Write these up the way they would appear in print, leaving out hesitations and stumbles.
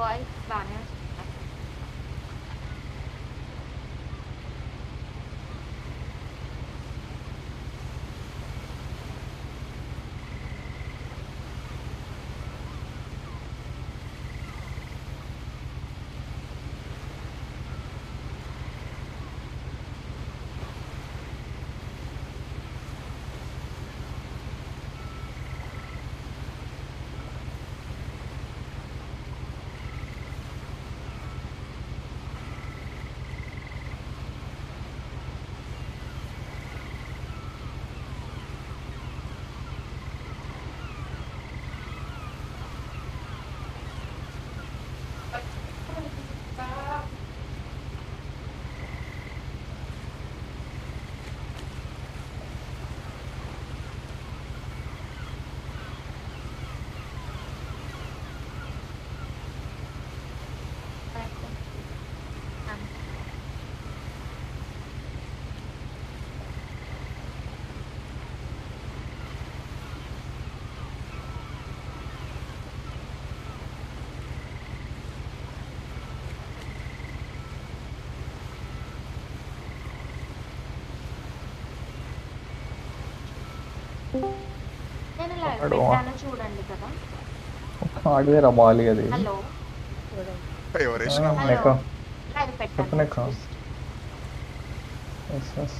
Voice బానే వస్తుంది. నేను లైవ్ పెట్టాను చూడండి కదా. హార్డ్వేర్ బాగాలి అది. హలో నెక్క లైవ్ చెప్పు పెట్టాను. నెక్క. Yes yes.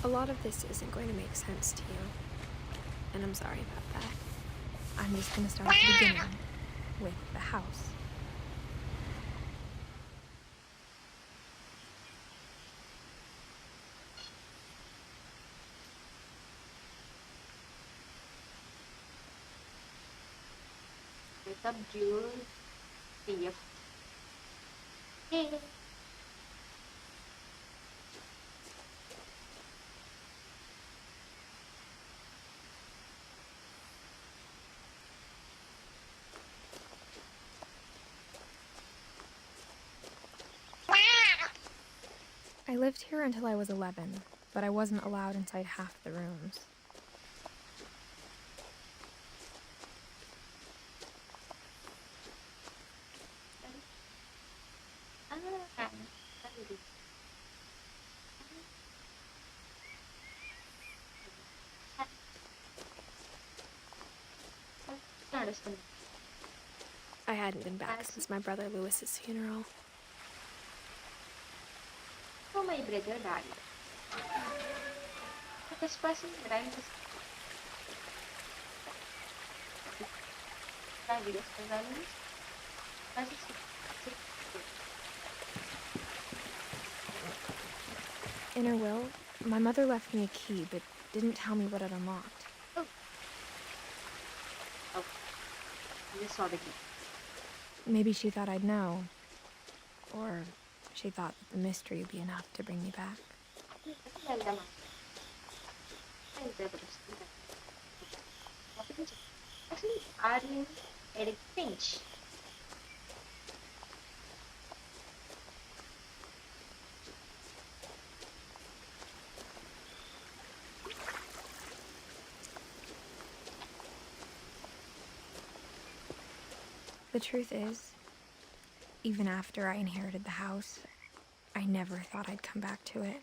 A lot of this isn't going to make sense to you, and I'm sorry about that. I'm just going to start at the beginning, with the house. Wake up, Jules. TF. Hey. I lived here until I was 11, but I wasn't allowed inside half the rooms. I hadn't been back since my brother Lewis's funeral. Oh, my brother died. This person died. In her will, my mother left me a key, but didn't tell me what it unlocked. Oh. Oh. I just saw the key. Maybe she thought I'd know. Or she thought that the mystery would be enough to bring me back. Actually, are you Eric Finch? The truth is, even after I inherited the house, I never thought I'd come back to it.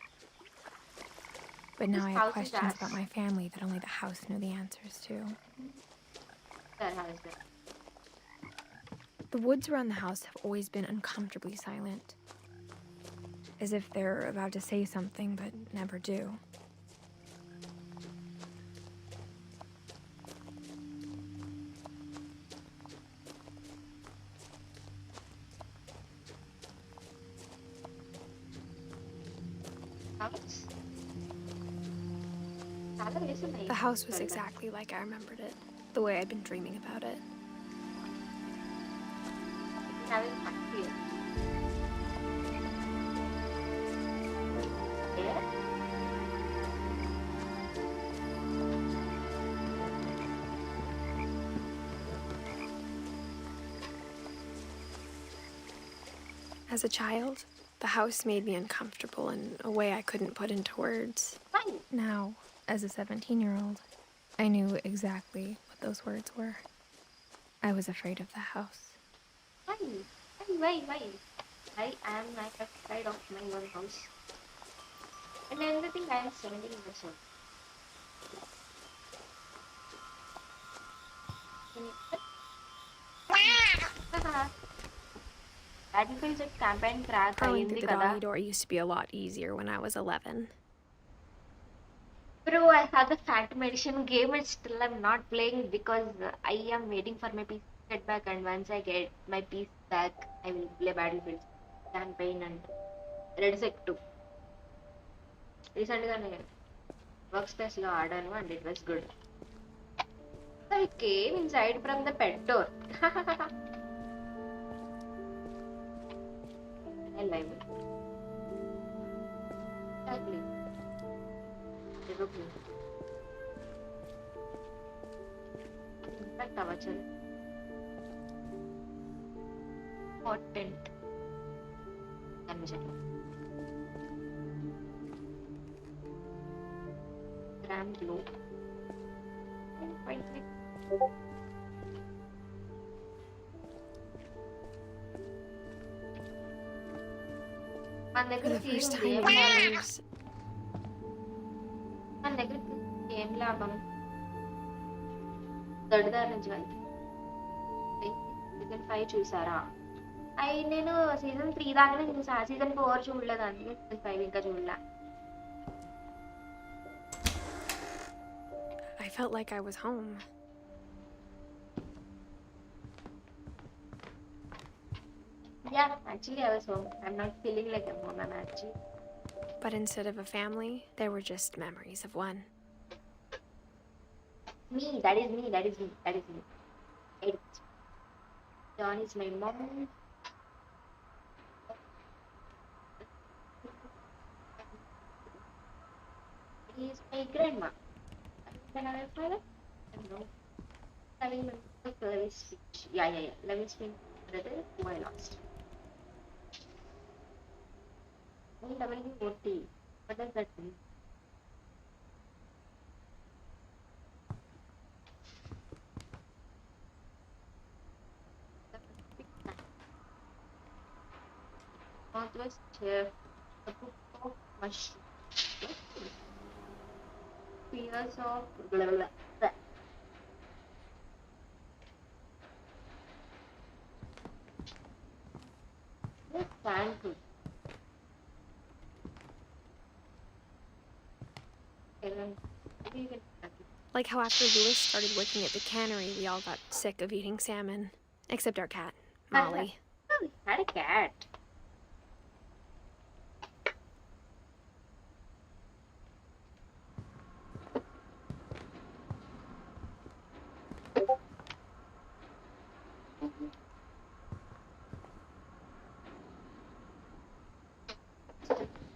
But now I have questions about my family that only the house knew the answers to. That house. The woods around the house have always been uncomfortably silent, as if they're about to say something but never do. The house was exactly like I remembered it, the way I'd been dreaming about it. As a child, the house made me uncomfortable in a way I couldn't put into words. Why? Now, as a 17-year-old, I knew exactly what those words were. I was afraid of the house. Why? I am like afraid of my own house. And another thing, I am 17 years old. Daddy feels it campaign crack Crawling through అయ్యింది the కదా. doggy door used to be a lot easier when I was 11. Bro, I have the Phantom Edition game and still I'm not playing because I am waiting for my PC to get back, and once I get my PC back, I will play Battlefield campaign and Red Sec 2. రీసెంట్గానే work స్పేస్లో ఆడాను and it was good. So I came inside from the pet door. I live it. Exactly. Impact అవ్వచ్చు important కనిపించట్లేదు RAM లో మన For దగ్గర the first ఉంది time in years, మన దగ్గర ఏం లాభం దొడ్డిదారి నుంచి సీజన్ 5 చూసారా నేను సీజన్ 3 దాకానే చూసా సీజన్ 4 చూడలేదు అందుకే సీజన్ 5 ఇంకా చూడలే I felt like I was home. Yeah, actually I was home. I'm not feeling like I'm home. I'm actually. But instead of a family, there were just memories of one. Me, that is me. John is my mom. He is my grandma. Another father? I don't know. Having my service speech. Yeah. Let me speak brother who I lost. WOT. What does that mean? Northwest Chef, the book of mushroom. Fears of blah blah blah. Yes, canned food. Like how after Louis started working at the cannery, we all got sick of eating salmon. Except our cat, Molly. Oh, we had a cat.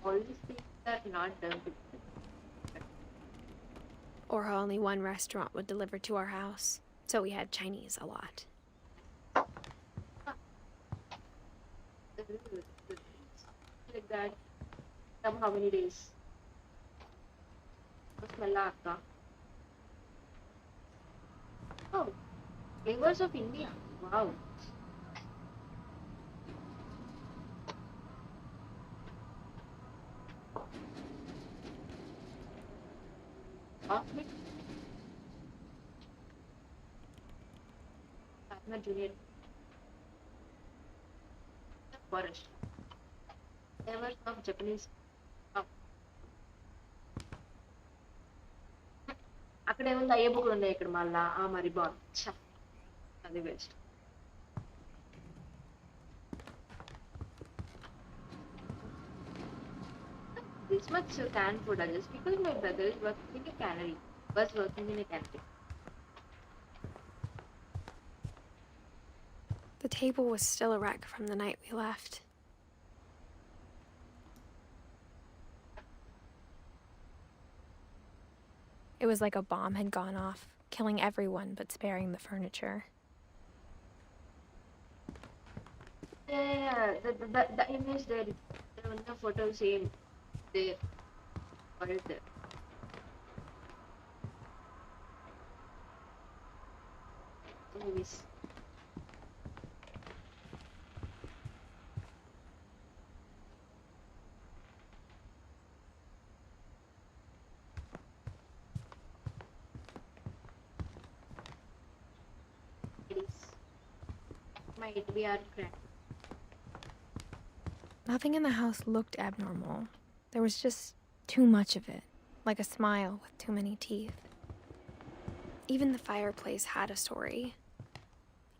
All these things are not done to Or how only one restaurant would deliver to our house, so we had Chinese a lot. like that. Come how many days? Smell aapka. Oh, flavors of India. Wow. Cosmic. Partner Junior. Forest. Flavors of Japanese. అక్కడ ఏముంది అయ్యే బుక్కులు ఉన్నాయి ఇక్కడ మళ్ళా మరి బాగుంది అది best this much canned food are just because my brother is working in a cannery was working in a cannery. The table was still a wreck from the night we left. It was like a bomb had gone off, killing everyone but sparing the furniture. Yeah. The image there. The photo same there. What is there? Movies. It is. Might be our grand. Nothing in the house looked abnormal. There was just too much of it, like a smile with too many teeth. Even the fireplace had a story.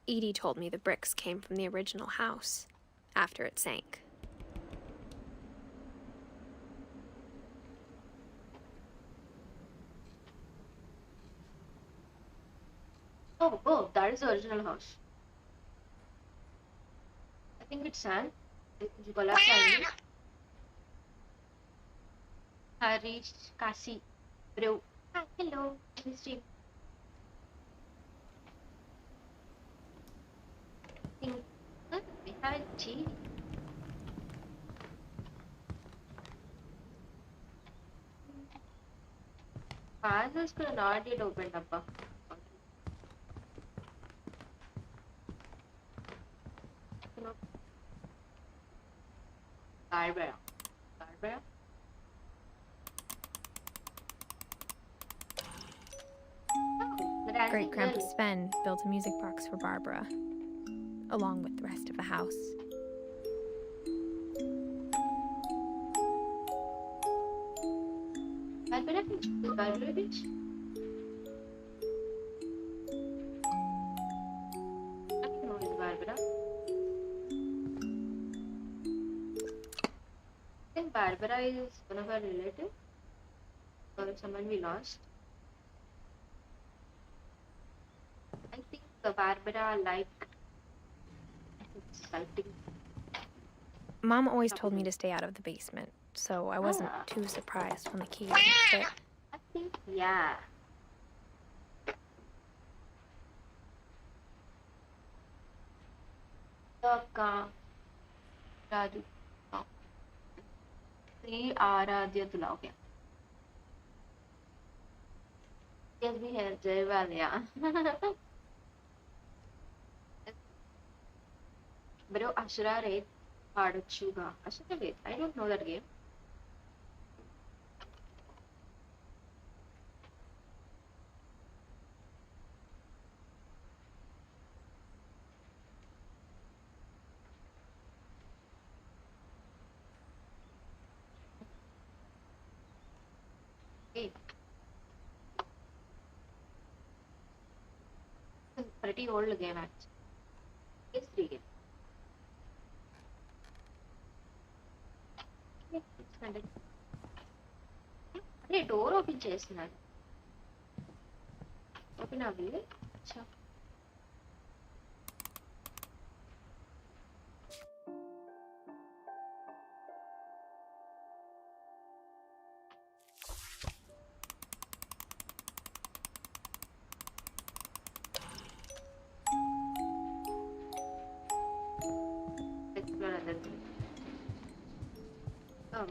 Edie told me the bricks came from the original house after it sank. Oh, that is the original house. I think it's sand. It collapsed on me. Harish, Kasi, bro. Hi, hello. This stream. Think we have tea. Passes could not yet opened up. No, Barbara. Barbara? Oh, the dancing Great Grandpa girl. Sven built a music box for Barbara, along with the rest of the house. Barbara Beach. Is Barbara Beach? I don't know, it's Barbara. I think Barbara is one of our relatives or someone we lost. I think Barbara liked insulting. Mom always told me to stay out of the basement, so I wasn't Ah, too surprised when the key didn't fit. I think, yeah. The Radu. Sri Aradhyatula. Okay. Yes, we have very well, yeah. Bro, Ashura Raid Paduchuga. Ashura Raid. I don't know that game. Hey, it's a pretty old game actually. It's 3 game. Yeah, it's kind of. అరే door open చేస్తున్నాడు open అవ్వలేదు అచ్చా explore అందరికి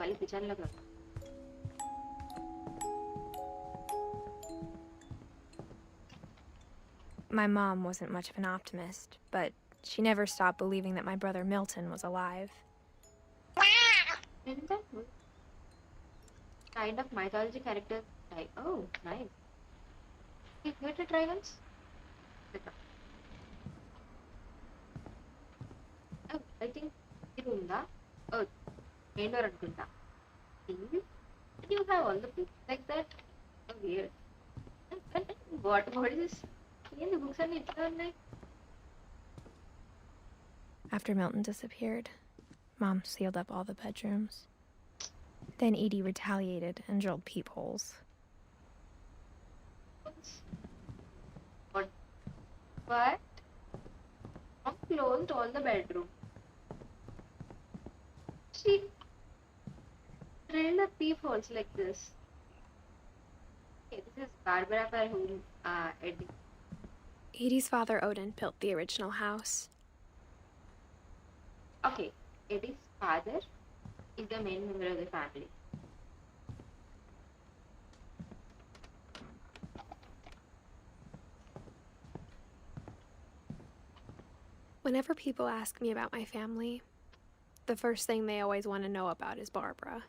మళ్ళీ కిచెన్లోకి వెళ్తాం My mom wasn't much of an optimist, but she never stopped believing that my brother Milton was alive. Kind of mythology character type. Oh, nice. You hit it dragons? Oh, I think ఇది ఉందా oh main door అనుకుంటా you have all the books like that oh weird what is this ఏంది books అన్ని ఇట్లా ఉన్నాయి After Milton disappeared, Mom sealed up all the bedrooms. Then Edie retaliated and drilled peepholes. what Mom closed all the bedroom she drilled the peepholes like this okay this is Barbara for whom Eddie Edie's father Odin built the original house. Okay, Eddie's father is the main member of the family. Whenever people ask me about my family, the first thing they always want to know about is Barbara.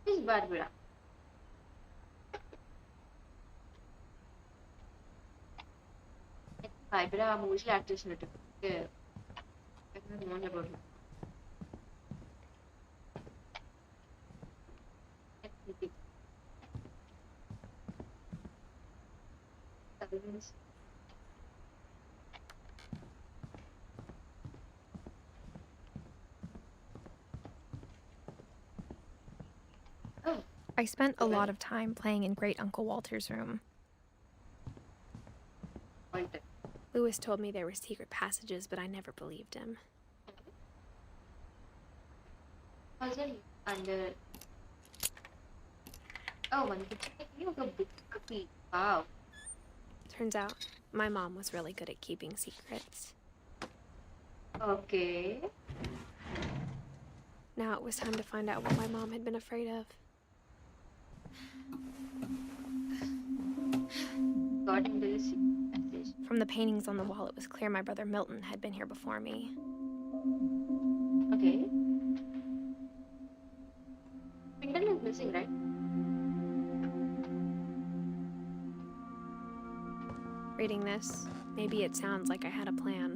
Who is Barbara? Barbara movie actress not. Yeah. I don't know about her. Cousins. Oh, I spent a lot of time playing in Great Uncle Walter's room. Walter. Lewis told me there were secret passages, but I never believed him. Wasn't under. Oh, one kitchen. You have a book copy. Wow. Turns out, my mom was really good at keeping secrets. Okay. Now it was time to find out what my mom had been afraid of. Got into the secret passage. From the paintings on the wall, it was clear my brother Milton had been here before me. Okay. Pinton is missing, right? Reading this, maybe it sounds like I had a plan.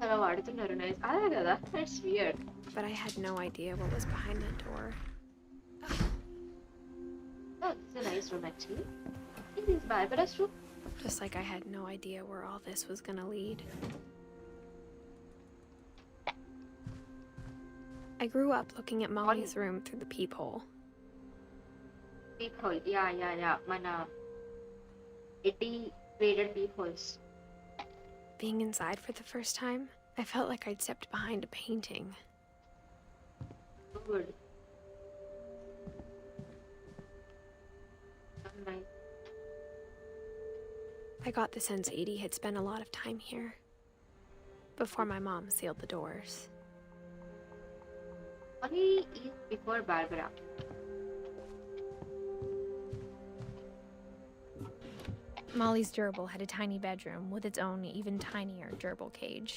Hello, ఆడుతున్నారు nice. అదే కదా. That's weird. But I had no idea what was behind that door. Oh, this is a nice room actually. This is Barbara's room. Just like I had no idea where all this was gonna lead. I grew up looking at Molly's room through the peephole. Peephole. Yeah. Mana Eddie created peepholes. Being inside for the first time, I felt like I'd stepped behind a painting. Good. Nice. I got the sense Edie had spent a lot of time here before my mom sealed the doors. Molly is before Barbara. Molly's gerbil had a tiny bedroom with its own even tinier gerbil cage.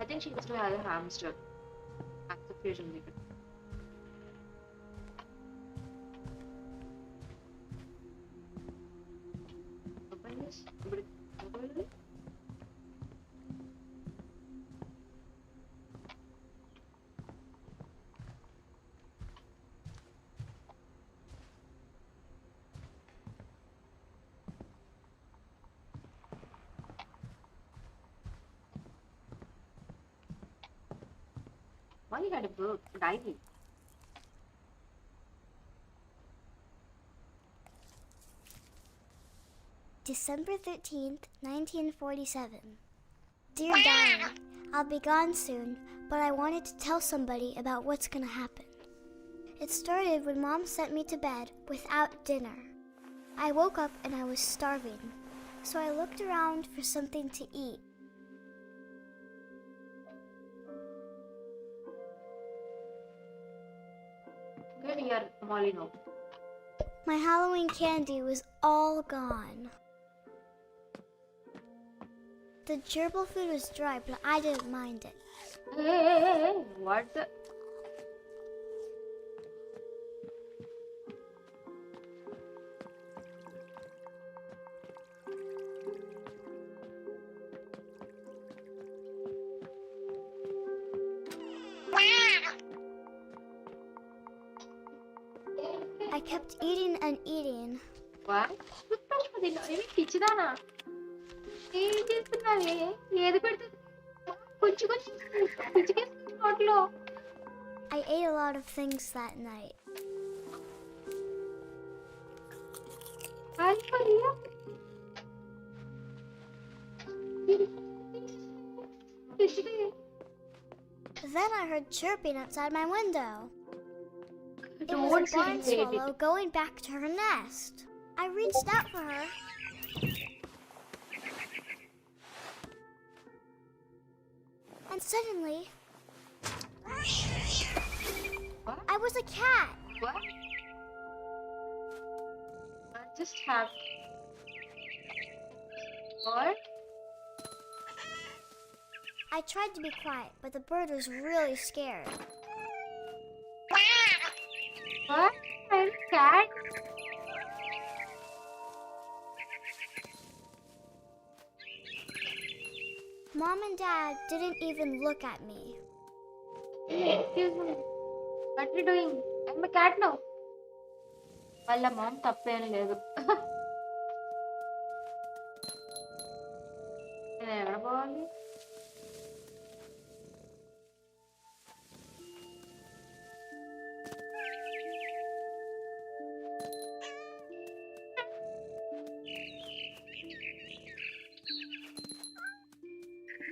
I think she used to have a hamster. Hamster fusion liquid. Open this. Open it. Molly had a book, diary. December 13th, 1947. Dear Diary, I'll be gone soon, but I wanted to tell somebody about what's gonna happen. It started when Mom sent me to bed without dinner. I woke up and I was starving, so I looked around for something to eat. Good year, Molly, no. My Halloween candy was all gone. The gerbil food was dry, but I didn't mind it. Hey, what the? I kept eating and eating. What? ఏమి పిచ్చిదానా ఏం చేస్తున్నావే ఏది పెడుతుంది కొంచెం పిచ్చికేస్తుంది నోట్లో I ate a lot of things that night. Then I heard chirping outside my window. It was Don't a barn say it. swallow going back to her nest. I reached out for her. And suddenly, What? I was a cat. What? What just happened? What? I tried to be quiet, but the bird was really scared. What? I'm cat? Mom and Dad didn't even look at me. Excuse me. What are you doing? I'm a cat now. వాళ్ళ ma'am తప్పేం లేదు. నేను ఎక్కడ పోవాలి?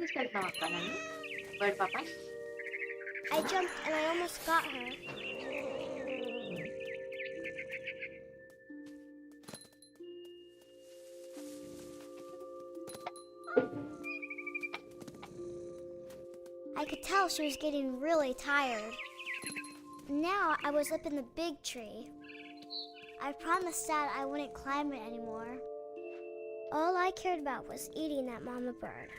తీసుకెళ్తాం అక్క నన్ను bird పాప. I jumped and I almost got her. I could tell she was getting really tired. Now I was up in the big tree. I promised Dad I wouldn't climb it anymore. All I cared about was eating that mama bird.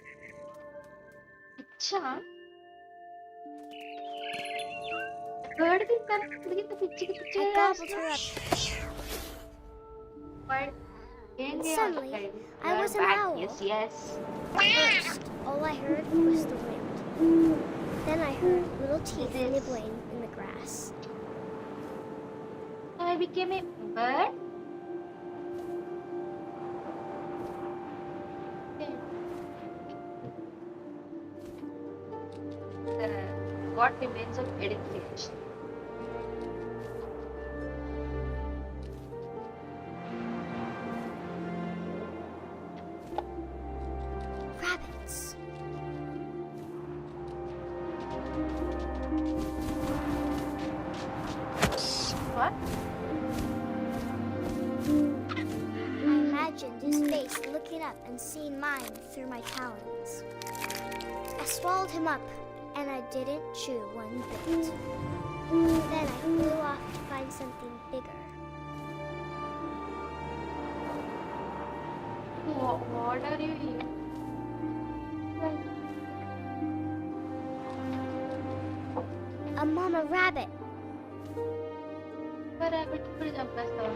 అచ్చా bird తింటాను ఇంత పిచ్చికి I పిచ్చిగా gobbled her up. But ఏం Suddenly, చేయాలి? I was an owl. Yes. First, all I heard was the wind. Then I heard little teeth nibbling in the grass. I became a bird. What remains of edification? Rabbits. What? I imagined his face looking up and seeing mine through my talons. I swallowed him up, and I didn't chew one bit. Then I flew off to find something bigger. What are you here? A mama rabbit. Rabbit ఇప్పుడు చంపేస్తావు.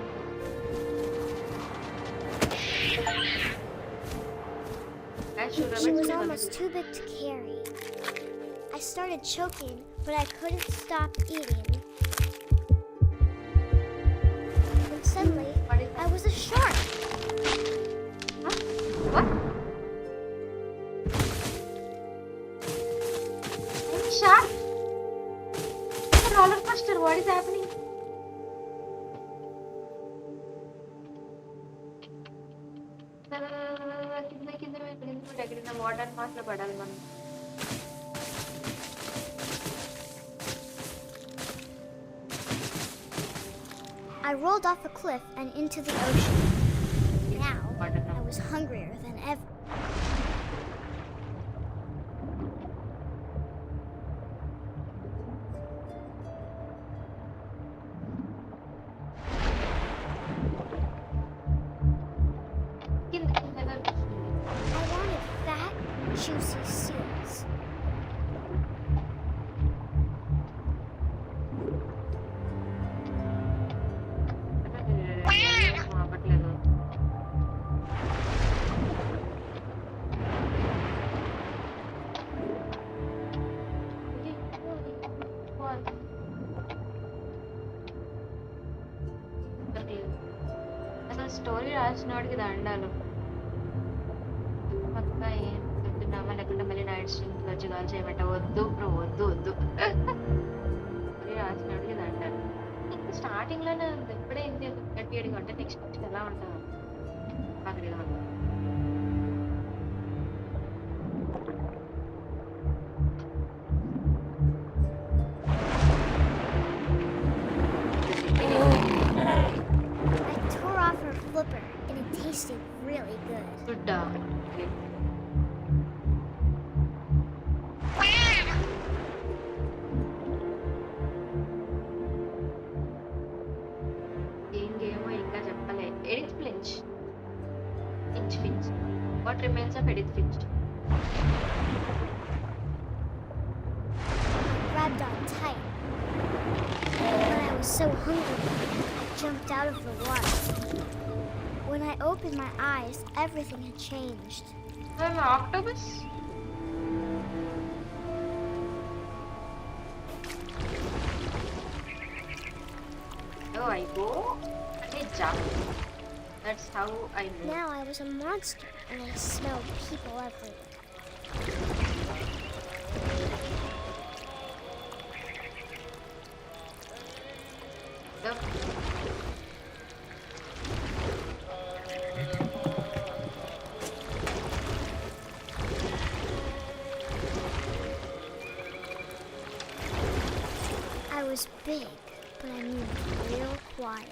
She was almost too big to carry. I started choking, but I couldn't stop eating. And suddenly, I was a shark. Huh? What? I'm a shark? It's a roller coaster. What is happening? కింద water mass లో పడాలి మనం. I rolled off a cliff and into the ocean. Now, I was hungrier than ever. I wanted fat, juicy seals. అవ్వట్లేదు. అసలు story రాసినవాడికి దండాలు. పక్కా ఏం చెప్తున్నామా లేకుంటే మళ్ళీ నైట్ స్ట్రీమ్కి వచ్చి కాల్ చేయమంట. వద్దు బ్రో, వద్దు వద్దు. స్టోరీ రాసినవాడికి దండాలు. ఇంకా స్టార్టింగ్లోనే ఉంది. ఇప్పుడే ఇంత 37 గంటలు నెక్స్ట్ ఎలా ఉంటుంది అక్కడ. flipper, and it tasted really good. Good. Okay. ఏం గేమో ఇంకా చెప్పలే. Edith flinch. What remains of Edith Finch? Grabbed on tight. When I was so hungry, I jumped out of the water. When I opened my eyes, everything had changed. An octopus? Oh, I go and I jump. That's how I know. Now I was a monster, and I smelled people everywhere. Yep. I was big, but I moved real quiet.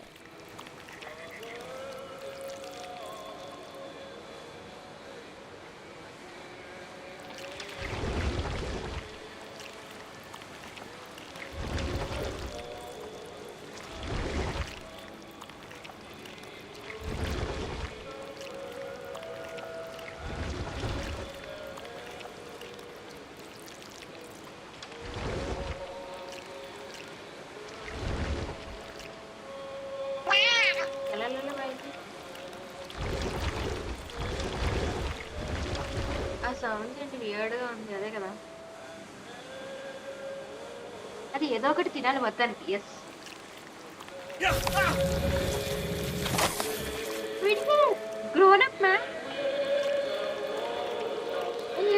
ఆ sound ఏంటి వియర్డ్గా ఉంది అదే కదా అది ఏదో ఒకటి తినాలి మొత్తానికి ఎస్ గ్రోన్ అప్ మ్యాన్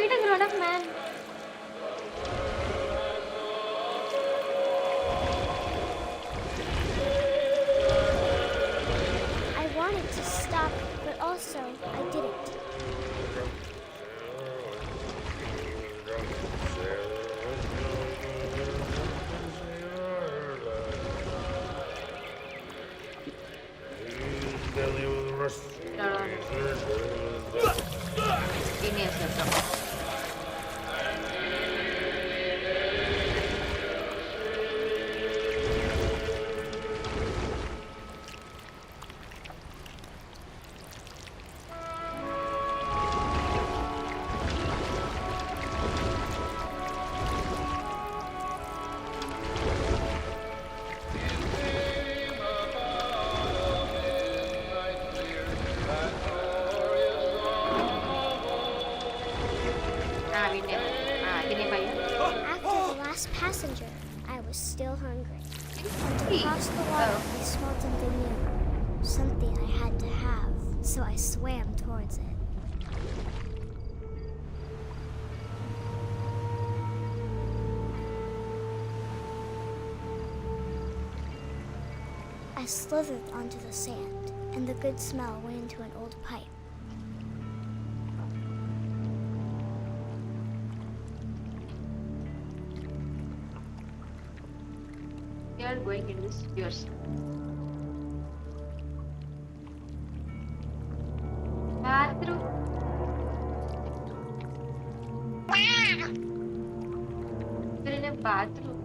ఏంటి grown up man I wanted to stop, but also I didn't. తినేసేద్దాం After the last passenger, I was still hungry. Across the water, I smelled something new. Something I had to have, so I swam towards it. I slithered onto the sand, and the good smell went into an old pipe. We are going into this yours. Bathroom. We're in a bathroom.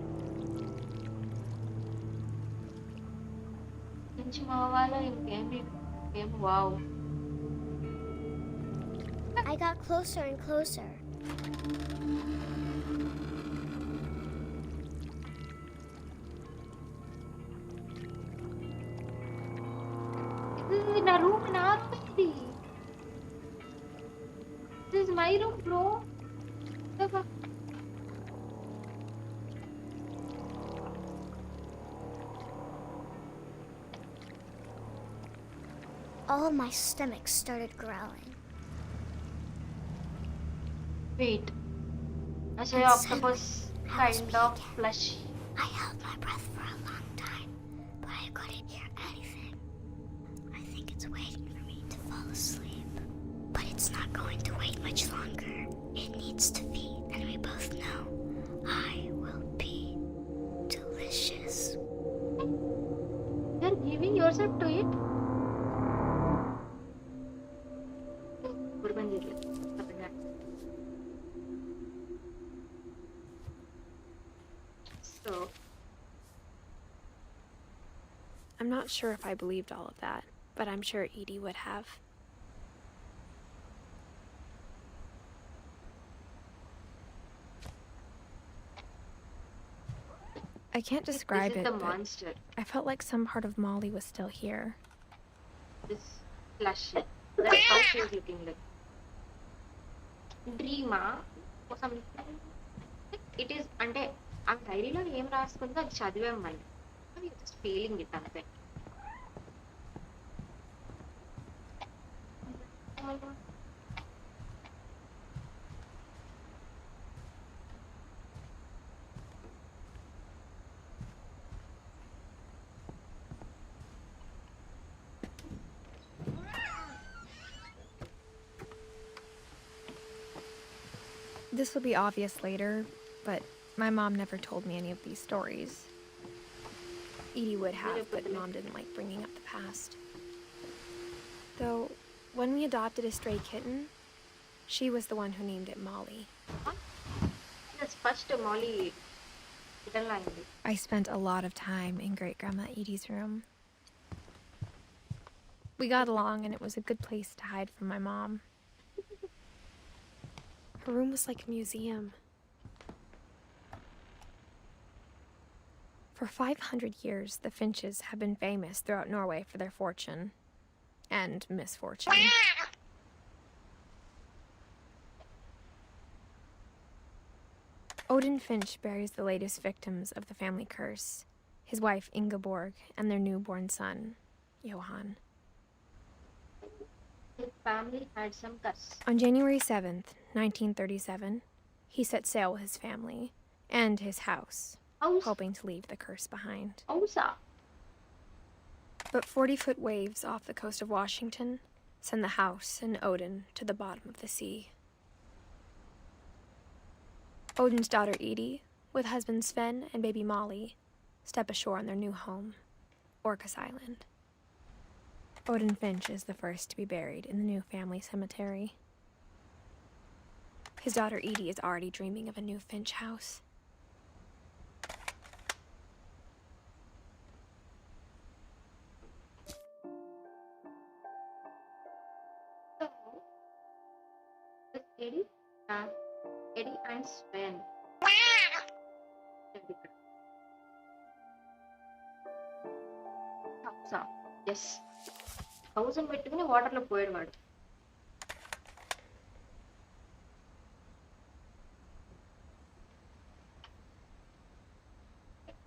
Inchi mavalo game wow. I got closer and closer. This is in a room in our city. This is my room, bro. The fuck? All my stomach started growling. Wait. I say And octopus suddenly, I was kind of weak. fleshy. I held my breath for a long time, but I couldn't hear anything. I think it's waiting for me to fall asleep. But it's not going to wait much longer. It needs to feed, and we both know I will be delicious. You're giving yourself to it? not sure if I believed all of that, but I'm sure Edie would have. I can't This describe is it, the but monster. I felt like some part of Molly was still here. This flashy. That's how she is looking like. Dreama or something. It is అంటే ఆ డైరీలో ఏం రాసుకుందో అది చదివాం మళ్ళీ. Just feeling it అంతే. This will be obvious later, but my mom never told me any of these stories. Edie would have, but Mom didn't like bringing up the past. Though, when we adopted a stray kitten, she was the one who named it Molly. Yes, first Molly kitten అయింది. I spent a lot of time in Great Grandma Edie's room. We got along, and it was a good place to hide from my mom. Her room was like a museum. For 500 years, the Finches have been famous throughout Norway for their fortune and misfortune. Odin Finch buries the latest victims of the family curse, his wife Ingeborg and their newborn son, Johan. His family had some curse. On January 7th, 1937, he set sail with his family and his house, hoping to leave the curse behind. Hausa. But 40-foot waves off the coast of Washington send the house and Odin to the bottom of the sea. Odin's daughter Edie, with husband Sven and baby Molly, step ashore on their new home, Orcas Island. Odin Finch is the first to be buried in the new family cemetery. His daughter Edie is already dreaming of a new Finch house. So, this Eddie and Sven. Hausa. Yes. House అని పెట్టుకుని వాటర్లో పోయాడు వాడు.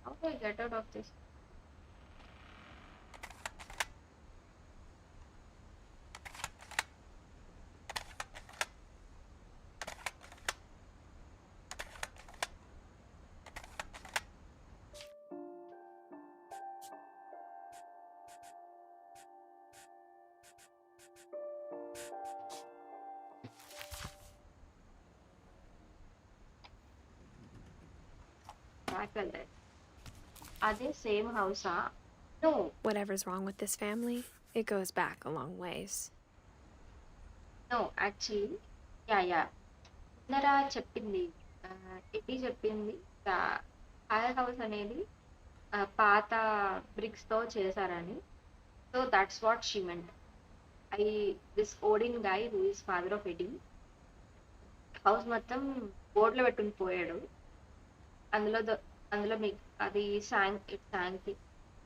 How do I get out of this? Are they same house? No. Whatever's wrong with this family, it goes back a long ways. No, actually, yeah. Nara చెప్పింది ఎట్టి చెప్పింది hire house అనేది పాత బ్రిక్స్ తో చేశారని. So that's what she meant. This Odin guy who is father of Edie house మొత్తం బోర్డులో పెట్టుకుని పోయాడు. అందులో మీకు అది sank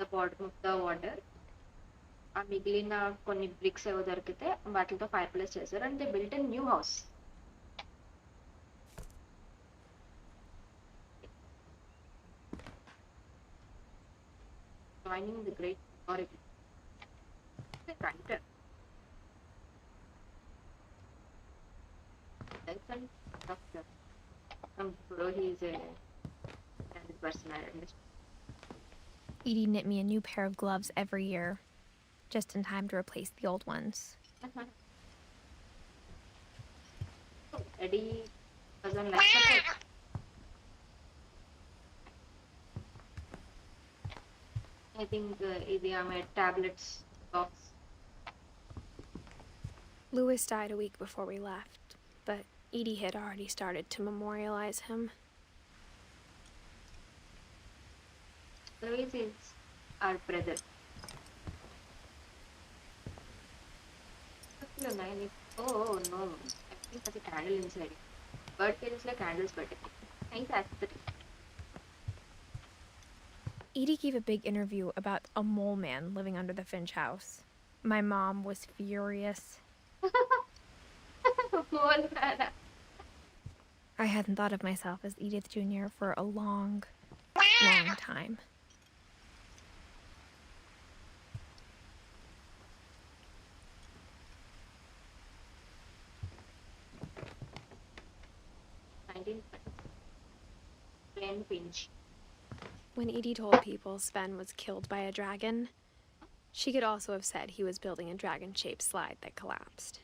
the bottom of the water. ఆ మిగిలిన కొన్ని బ్రిక్స్ ఏవో దొరికితే వాటితో ఫైర్ ప్లేస్ చేశారు and they built a new house. Joining the great authority. The writer. Doctor. He is a person I understand. Edie knit me a new pair of gloves every year, just in time to replace the old ones. Eddie doesn't like support. I think ఇది ఆమె tablets box. Louis died a week before we left, but Edie had already started to memorialize him. Louis is our brother. No, nine. Oh no, I think there's a candle inside. Bird cage is like candles, but nice aesthetic. Edie gave a big interview about a mole man living under the Finch house. My mom was furious. Mole man. I hadn't thought of myself as Edith Jr. for a long time. Plain pinch. When Edie told people Sven was killed by a dragon, she could also have said he was building a dragon-shaped slide that collapsed.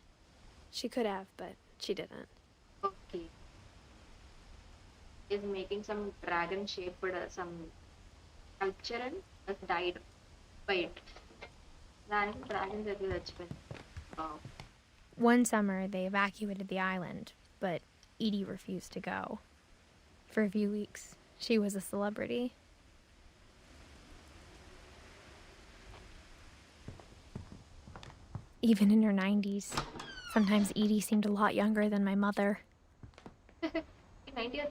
She could have, but she didn't. Okay. Is making some dragon shaped some sculpture and has died by it. Dragons are the wow. One summer, they evacuated the island, but Edie refused to go. For a few weeks, she was a celebrity. Even in her 90s, sometimes Edie seemed a lot younger than my mother. In 90s,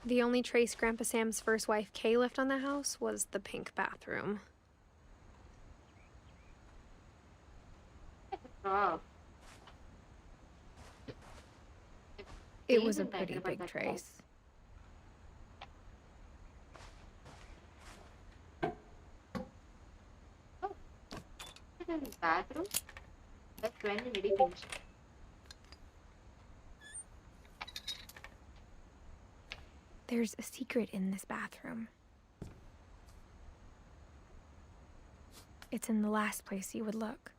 The only trace Grandpa Sam's first wife, Kay, left on the house was the pink bathroom. wow. It was a pretty big trace. In the bathroom, that's when the lady finished. There's a secret in this bathroom. It's in the last place you would look.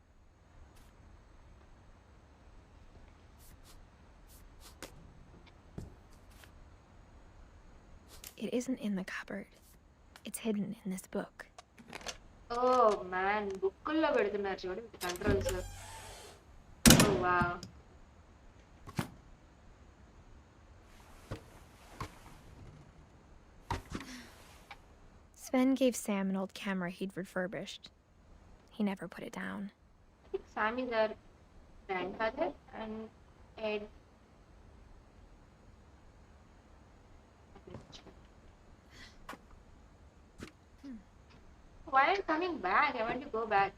It isn't in the cupboard. It's hidden in this book. Oh man, bookkulla pedutunnaru chudi with controls. Oh wow. Sven gave Sam an old camera he'd refurbished. He never put it down. I think Sam is our grandfather and Ed. Why are you coming back? I want to go back.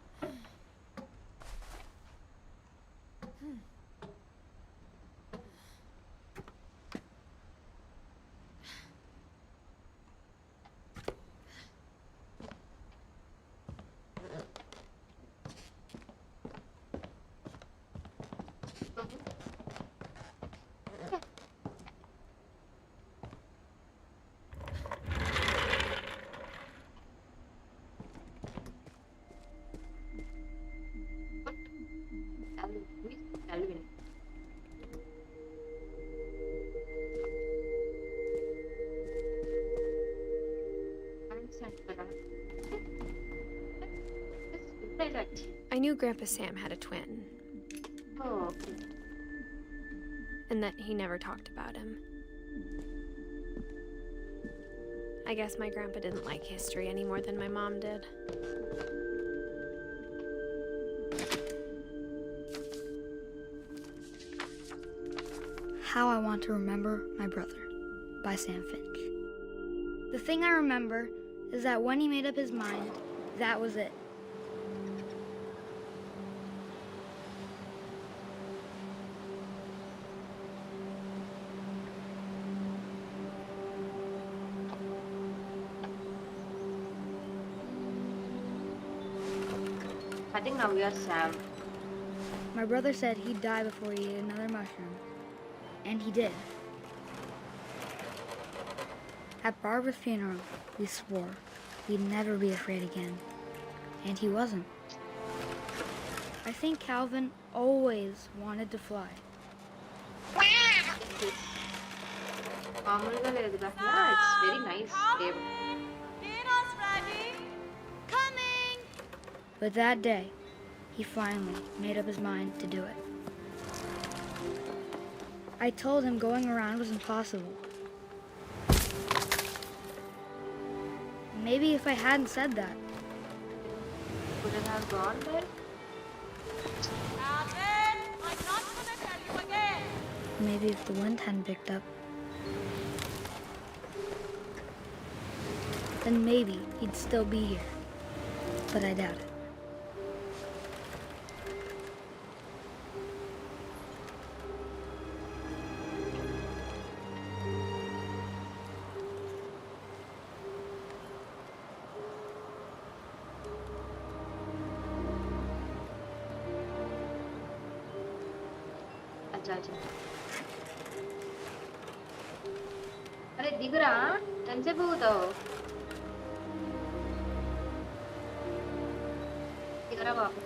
Alvin. I knew Grandpa Sam had a twin, Oh, okay. and that he never talked about him. I guess my grandpa didn't like history any more than my mom did. How I Want to Remember My Brother by Sam Finch. The thing I remember is that when he made up his mind, that was it. I think now we are Sam. My brother said he'd die before he ate another mushroom. And he did. At Barbara's funeral, we swore we'd never be afraid again. And he wasn't. I think Calvin always wanted to fly. మామూలుగా లేదు కదా. Yeah, it's very nice. Dinner's ready. Coming. But that day, he finally made up his mind to do it. I told him going around was impossible. Maybe if I hadn't said that, Couldn't have gone there. Maybe if the wind hadn't picked up, then maybe he'd still be here. But I doubt it. అచ్చా అచ్చా అరే దిగురా ఎంతసేపు ఊగుతావు దిగరా బాబు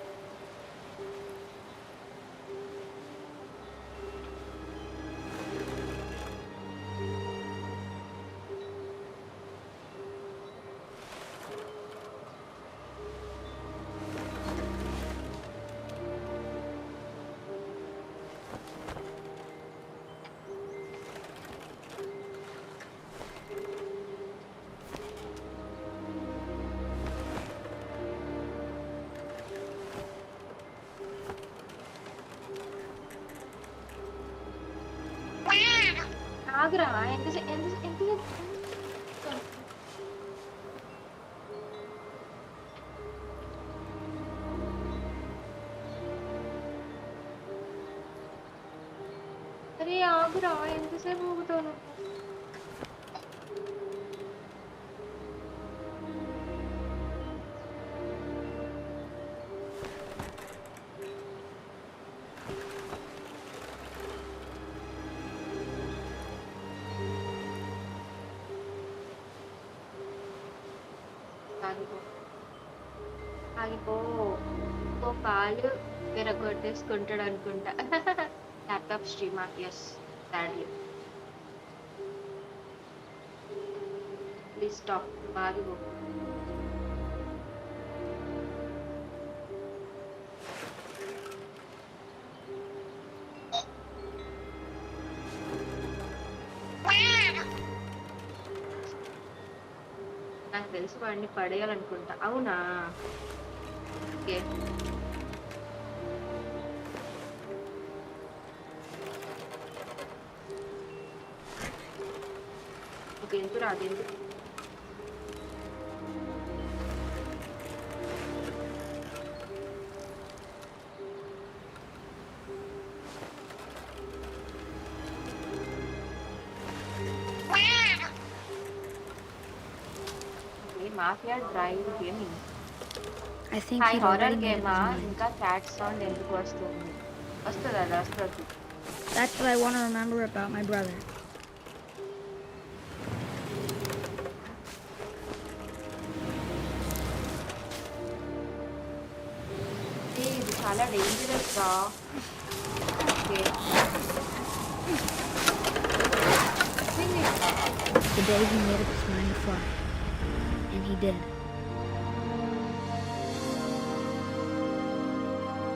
ఆగురా ఎంతసేపు అరే ఆగురా ఎంతసేపు ఊగుతావు నువ్వు ఆగిపో ఆగిపో ఇంకో కాలు విరగొట్టేసుకుంటాడు అనుకుంటా ల్యాప్టాప్ స్ట్రీమా ఎస్ సాడ్లీ ప్లీజ్ స్టాప్ ఆగిపో నాకు తెలిసి వాడిని పడేయాలనుకుంటా అవునా ఓకే ఓకే ఎందుకు రాదు ఎందుకు mafia drive gaming I think hi he'd horror already made up గేమా his mind. ఇంకా క్యాట్ సౌండ్ ఎందుకు వస్తుంది వస్తుంది అది వస్తుంది That's what I want to remember about my brother. ఇది చాలా డేంజరస్ గా okay The day he made up his mind to fly. And he did.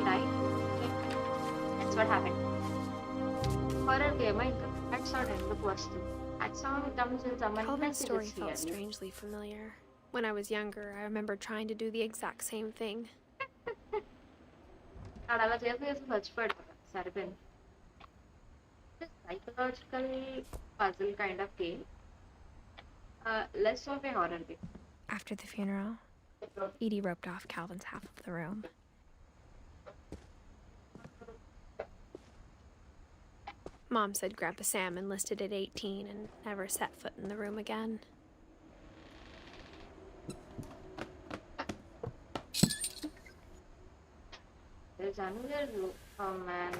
right that's what happened horror game ఇంకా cat sound ఎందుకు వస్తుంది cat sound comes in someone Calvin's story messages felt here strangely familiar. When I was younger, I remember trying to do the exact same thing. వాడు అలా చేసి చచ్చిపోయాడు సరిపోయింది psychological puzzle kind of game less of A horror game After the funeral, Edie roped off Calvin's half of the room. Mom said Grandpa Sam enlisted at 18 and never set foot in the room again. there's another room oh man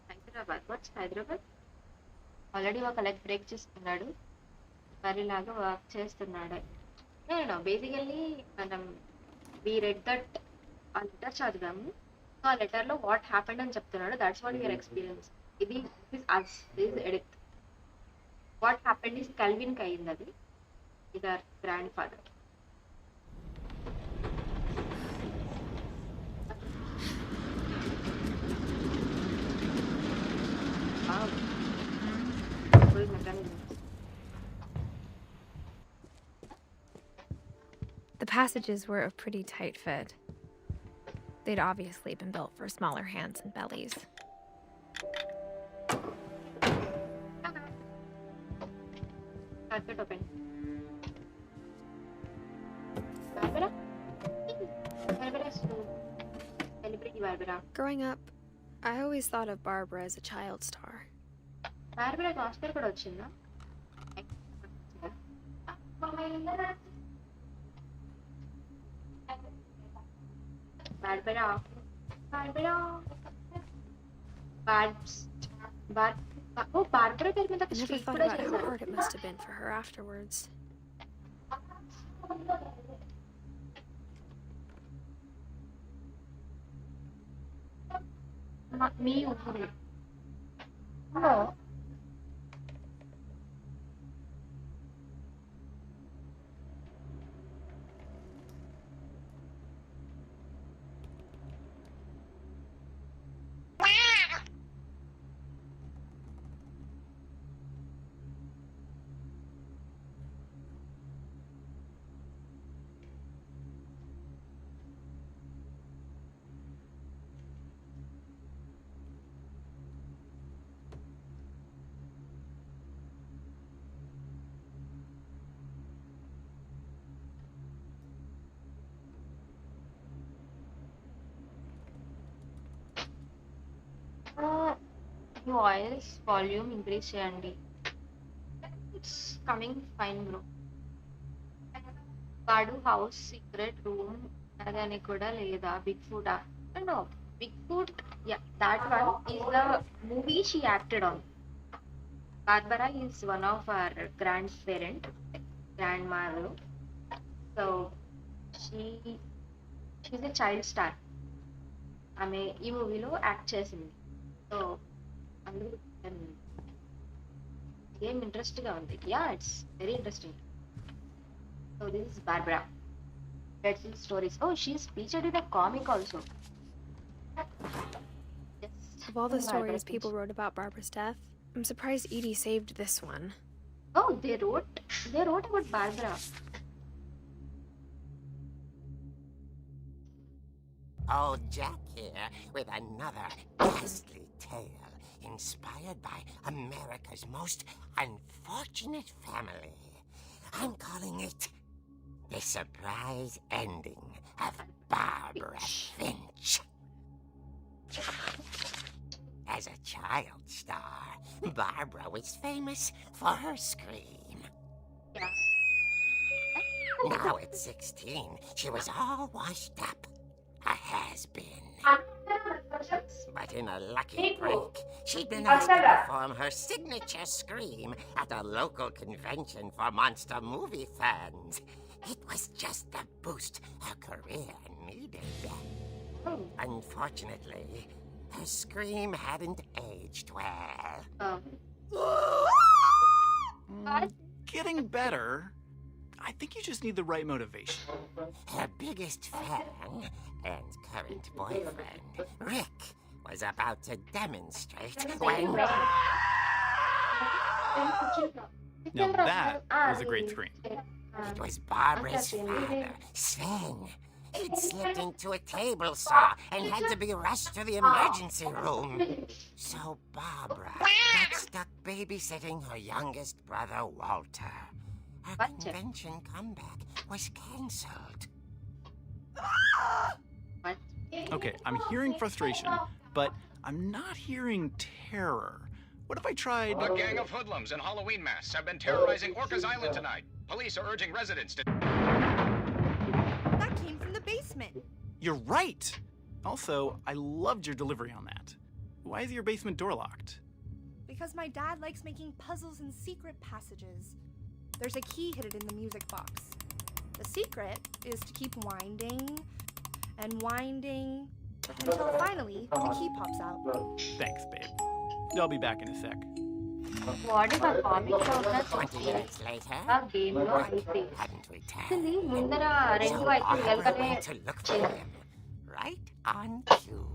Hyderabad what's Hyderabad already ఒక leg break చేసుకున్నాడు మరిలాగా work చేస్తున్నాడు నేను basically మనం we read that ఆ letter చదివాము సో ఆ లెటర్లో వాట్ హ్యాపెండ్ అని చెప్తున్నాడు దట్స్ వాట్ యువర్ ఎక్స్పీరియన్స్ ఇది is us this edit what happened is కల్విన్కి అయింది అది ఇది our grandfather full mechanism. The passages were a pretty tight fit. They'd obviously been built for smaller hands and bellies. Carpet open. Barbara? Barbara so celebrity Barbara. Growing up, I always thought of Barbara as a child star. Barbara Oscar కూడా వచ్చిందా? Barbara. Barbara. Oh, Barbara పేరు మీద I never street thought కూడా about how చేశారు. hard it must have been for her afterwards. మీ ఊరు. No. Voice volume increase చేయండి. It's coming fine bro. వాడు హౌస్ సీక్రెట్ రూమ్ అదని కూడా లేదా big food no big food yeah that one is the movie she acted on. Barbara is one of our grand parent grand mother. So she a child star. ఆమె ఈ మూవీలో act చేసింది. So అందుకు game interest గా ఉంది. Yeah it's very interesting. So this is Barbara. Let's see stories. Oh, she's featured in a comic also. Yes. Of all the stories people wrote about Barbara's death, I'm surprised Edie saved this one. Oh, they wrote about Barbara. Old Jack here with another ghastly tale inspired by America's most unfortunate family. I'm calling it The Surprise Ending of Barbara Finch. As a child star, Barbara was famous for her scream. Yeah. Now at 16, she was all washed up. A has-been. But in a lucky break, she'd been asked to perform her signature scream at a local convention for monster movie fans. It was just the boost her career needed. Unfortunately, her scream hadn't aged well. Getting better. I think you just need the right motivation. Her biggest fan and current boyfriend, Rick, was about to demonstrate when... Now that was a great scream. It was Barbara's father, Sven. He'd slipped into a table saw and had to be rushed to the emergency room. So Barbara got stuck babysitting her youngest brother, Walter. Her convention comeback was cancelled. Okay, I'm hearing frustration, but I'm not hearing terror. What if I tried... A gang of hoodlums in Halloween masks have been terrorizing Orcas Island tonight. Police are urging residents to... That came from the basement. You're right! Also, I loved your delivery on that. Why is your basement door locked? Because my dad likes making puzzles and secret passages. There's a key hidden in the music box. The secret is to keep winding and winding until finally the key pops out. Thanks, babe. I'll be back in a sec. What if a comic లో ఉన్న 20 minutes later, ఆ game లో అయితే hadn't returned. ఇది ముందర రెండు So అయితే Barbara ఎలకనే went to look for him. Right on cue.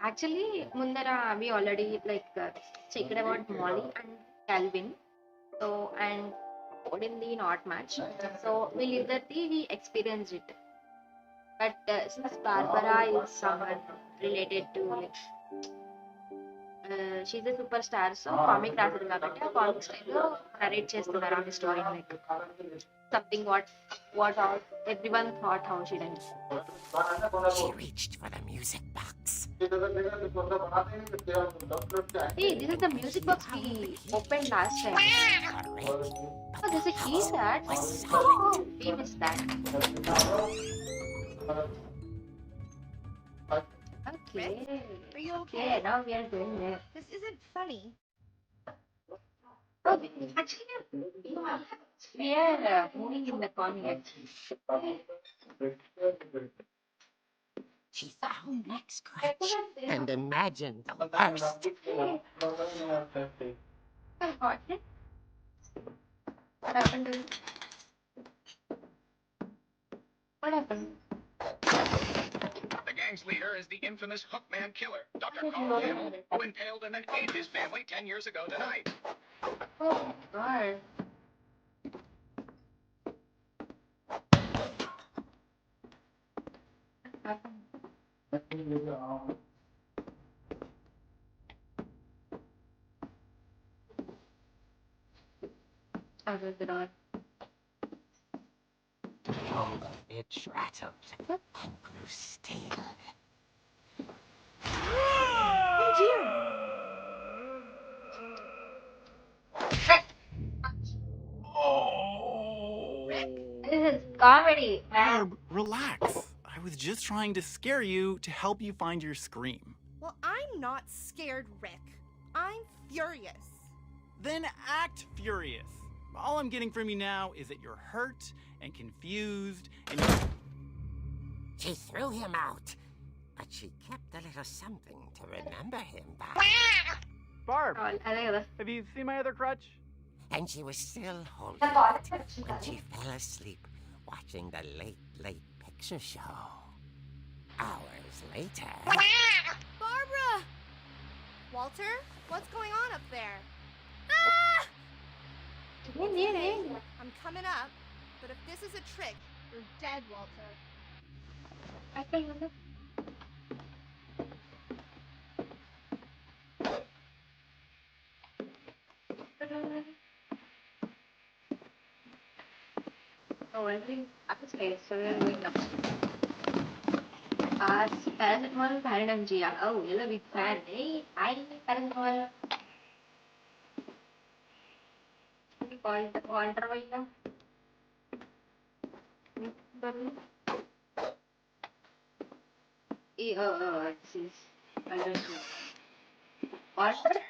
Actually ముందర we already like checked about Molly and Calvin. So and Suddenly not much. So we experienced it. But since Barbara is someone related to like she's a superstar, so comic రాశారు కాబట్టి ఆ comic స్టైల్లో narrate చేస్తున్నారు ఆమె story like something what all, everyone thought how she done. She reached for the music box. Hey, this is the music box we opened last time. Oh, there's a keypad. Oh, we missed that. Okay. Are you okay? Yeah, now we are doing it. This isn't funny. Oh, actually, we are moving in the comic. She found Nick's scratch and imagined the worst. What happened to it? What happened? The gang's leader is the infamous Hookman killer, Dr. Carl Hamill, who impaled and then ate his family 10 years ago tonight. Oh, God. What happened? Other than all. It rattled and grew still. Oh dear. This is comedy, man. Barb, relax. I was just trying to scare you to help you find your scream. Well, I'm not scared, Rick. I'm furious. Then act furious. All I'm getting from you now is that you're hurt and confused and She threw him out, but she kept a little something to remember him by. Barb, Oh, have you seen my other crutch? And she was still holding it when she fell asleep watching the late picture show. Hours later. Barbara! Walter, what's going on up there? Ah! Okay, I'm coming up, but if this is a trick, you're dead, Walter. Oh, everything up is place, so we are going up. Paracetamol, Paradigm Gia. Oh, you're a big fan. Hey, hi, Paracetamol. Water oil. This is water. Walter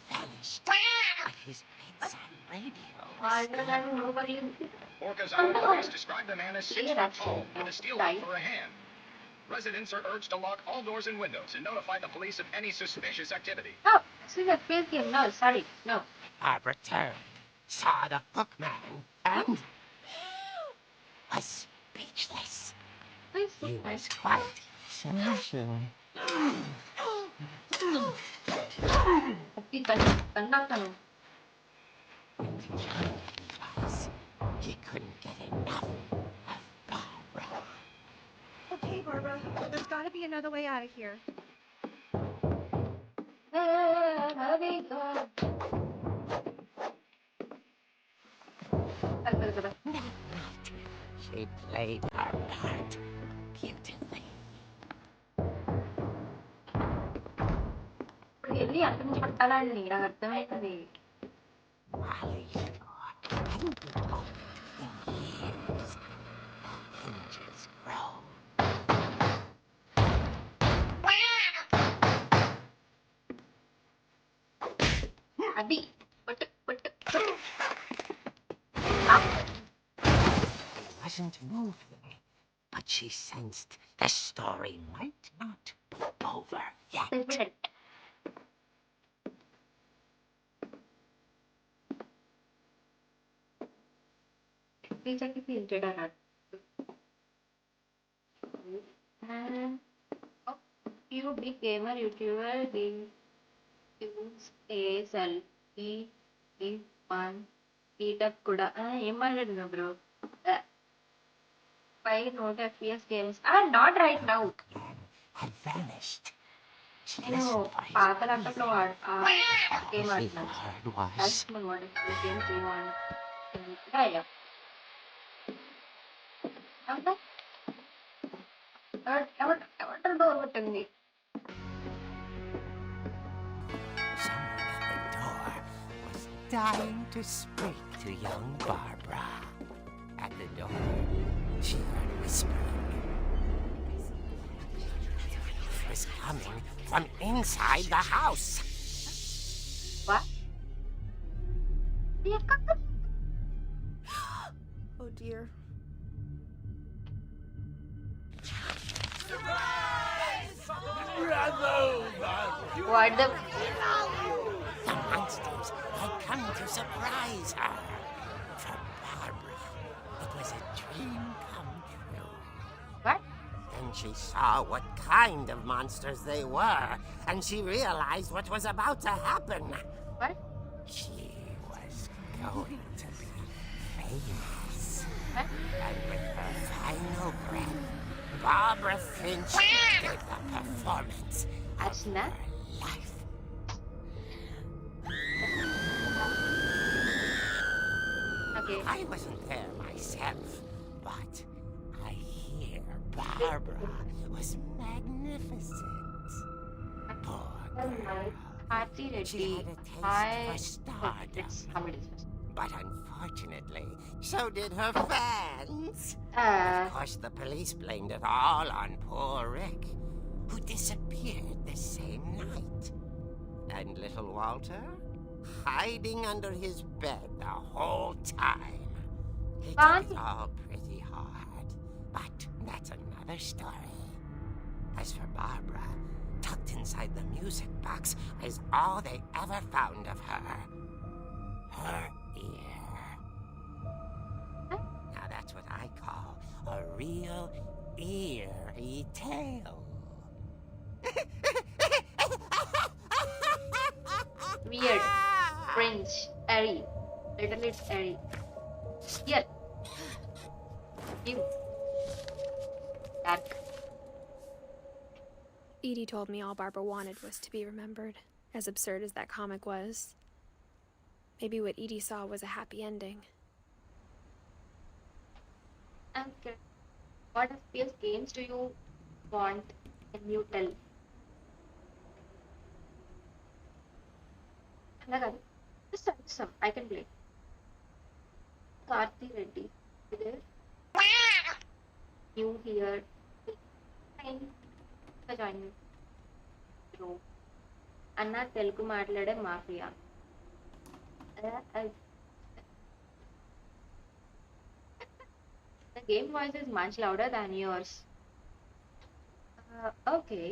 vanished. But his bedside radio. Orcas Island police describe the man as 6 foot tall with a steel hook for a hand. Residents are urged to lock all doors and windows and notify the police of any suspicious activity. No, this is a face game. No, sorry, no. Barbara turned, saw the hookman, and was speechless. He was quite smashing. He couldn't get enough of Barbara. Okay, Barbara, there's gotta be another way out of here. She played her part beautifully. వెళ్ళి అక్కడి నుంచి పట్టాలండి నాకు అర్థమైంది Molly, years, hinges grow. అది పట్టు పట్టు He wasn't moving, but she sensed the story might not be over yet. Please check if he entered or not. And you big gamer, YouTuber, game, you ఏ selfie ఈ one meetup కూడా ఏం మాట్లాడుతున్నావు bro పై note FPS games not right now had vanished. She నేను listened for his పాత ల్యాప్టాప్లో game Every ఆడుతున్నాను word was. that's my word games ఏం ఆడుతున్నాను ఎవరు డోర్ కొట్టింది Someone at the door was dying to speak to young Barbara. At the door, she heard whispering. It was coming from inside the house. What? Oh dear. What the The monsters had come to surprise her. For Barbara, it was a dream come true. What? Then she saw what kind of monsters they were, and she realized what was about to happen. What? She was going to be famous. What? And with her final breath, Barbara Finch gave the performance That's of not- her life. Okay. I wasn't there myself, but I hear Barbara was magnificent. Poor girl. Aarti She Reddy. had a taste for It's stardom. somebody's first. But unfortunately, so did her fans. Of course, the police blamed it all on poor Rick, who disappeared the same night. And little Walter, hiding under his bed the whole time. He took it all pretty hard, but that's another story. As for Barbara, tucked inside the music box is all they ever found of her. Her ear. Now that's what I call a real eerie tale. Weird, cringe, airy. Literally, it's airy. Here. You. Dark. Edie told me all Barbara wanted was to be remembered, as absurd as that comic was. Maybe what Edie saw was a happy ending. Okay. What FPS games do you want? Can you tell? Just some. I can play. Aarti Reddy. There. You here. Fine. Join me. Bro. Anna Telugu మాట్లాడే mafia The game voice is much louder than yours. Okay.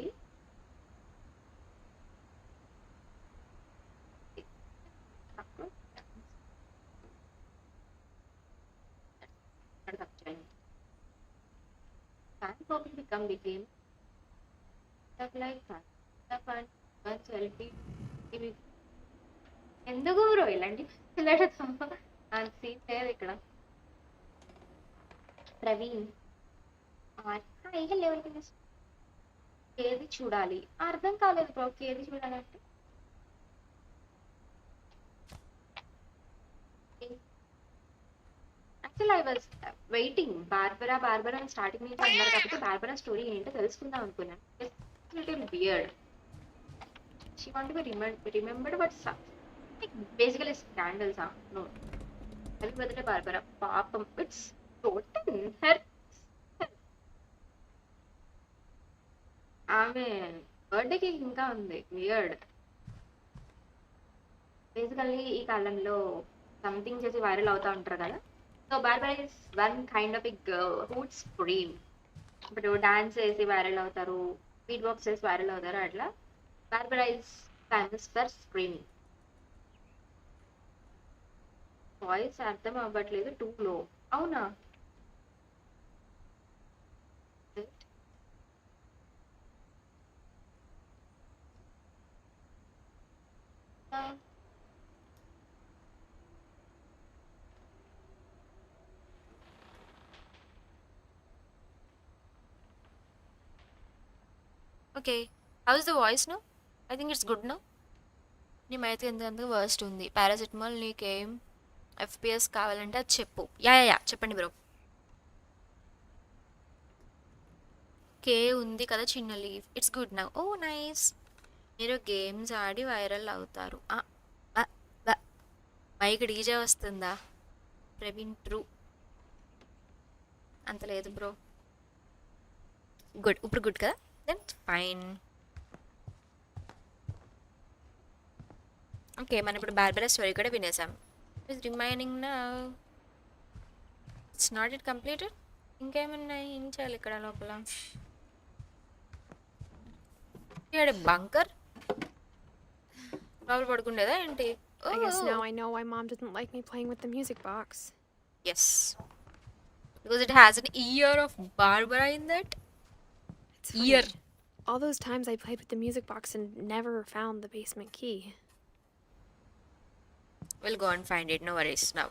Can copy become the game? Stuff like fun, selfie. ఎందుకు bro ఇలాంటి scene లేదు ఇక్కడ ప్రవీణ్ ఏది చూడాలి అర్థం కాలేదు bro ఏది చూడాలంటే actual I was waiting Barbara starting నుంచి అన్నారు కాబట్టి బార్బరా స్టోరీ ఏంటో తెలుసుకుందాం అనుకున్నాను little weird she want be remembered but basically scandals no అది బదులే బార్బరా పాపం ఇట్స్ టోటల్ హెర్ ఆమె బర్త్డేకి ఇంకా ఉంది వియర్డ్ బేసికల్లీ ఈ కాలంలో సంథింగ్ చేసి వైరల్ అవుతా ఉంటారు కదా so Barbara is one kind of a girl who'd scream ఇప్పుడు డాన్స్ చేసి వైరల్ అవుతారు బీట్ బాక్స్ చేసి వైరల్ అవుతారు అట్లా Barbara is famous for screaming voice అర్థం అవ్వట్లేదు టూ లో అవునా Okay, how's the voice now? I think it's good now. నీ మైతే ఎందుకంత వర్స్ట్ ఉంది. పారాసిటమాల్ నీకేం FPS కావాలంటే అది చెప్పు. యా చెప్పండి బ్రో. కే ఉంది కదా చిన్న leave. It's good now. Oh nice. మీరు గేమ్స్ ఆడి వైరల్ అవుతారు. మైక్ డీజే వస్తుందా ప్రవీణ్? ట్రూ. అంత లేదు బ్రో. గుడ్. ఇప్పుడు గుడ్ కదా? Then fine. ఓకే, మనం ఇప్పుడు బార్బరా స్టోరీ కూడా వినేసాం. ఇట్స్ రిమైనింగ్ నా. It's not it completed. ఇంకేమన్నాయి? ఏం చేయాలి ఇక్కడ లోపల? ఇక్కడ బంకర్ లోపల పడుకుండేదా ఏంటి? I guess now I know why Mom didn't like me playing with the music box. Yes. Because it has an ear of Barbara in that. It's funny. Ear. All those times I played with the music box and never found the basement key. We'll go and find it. No worries now.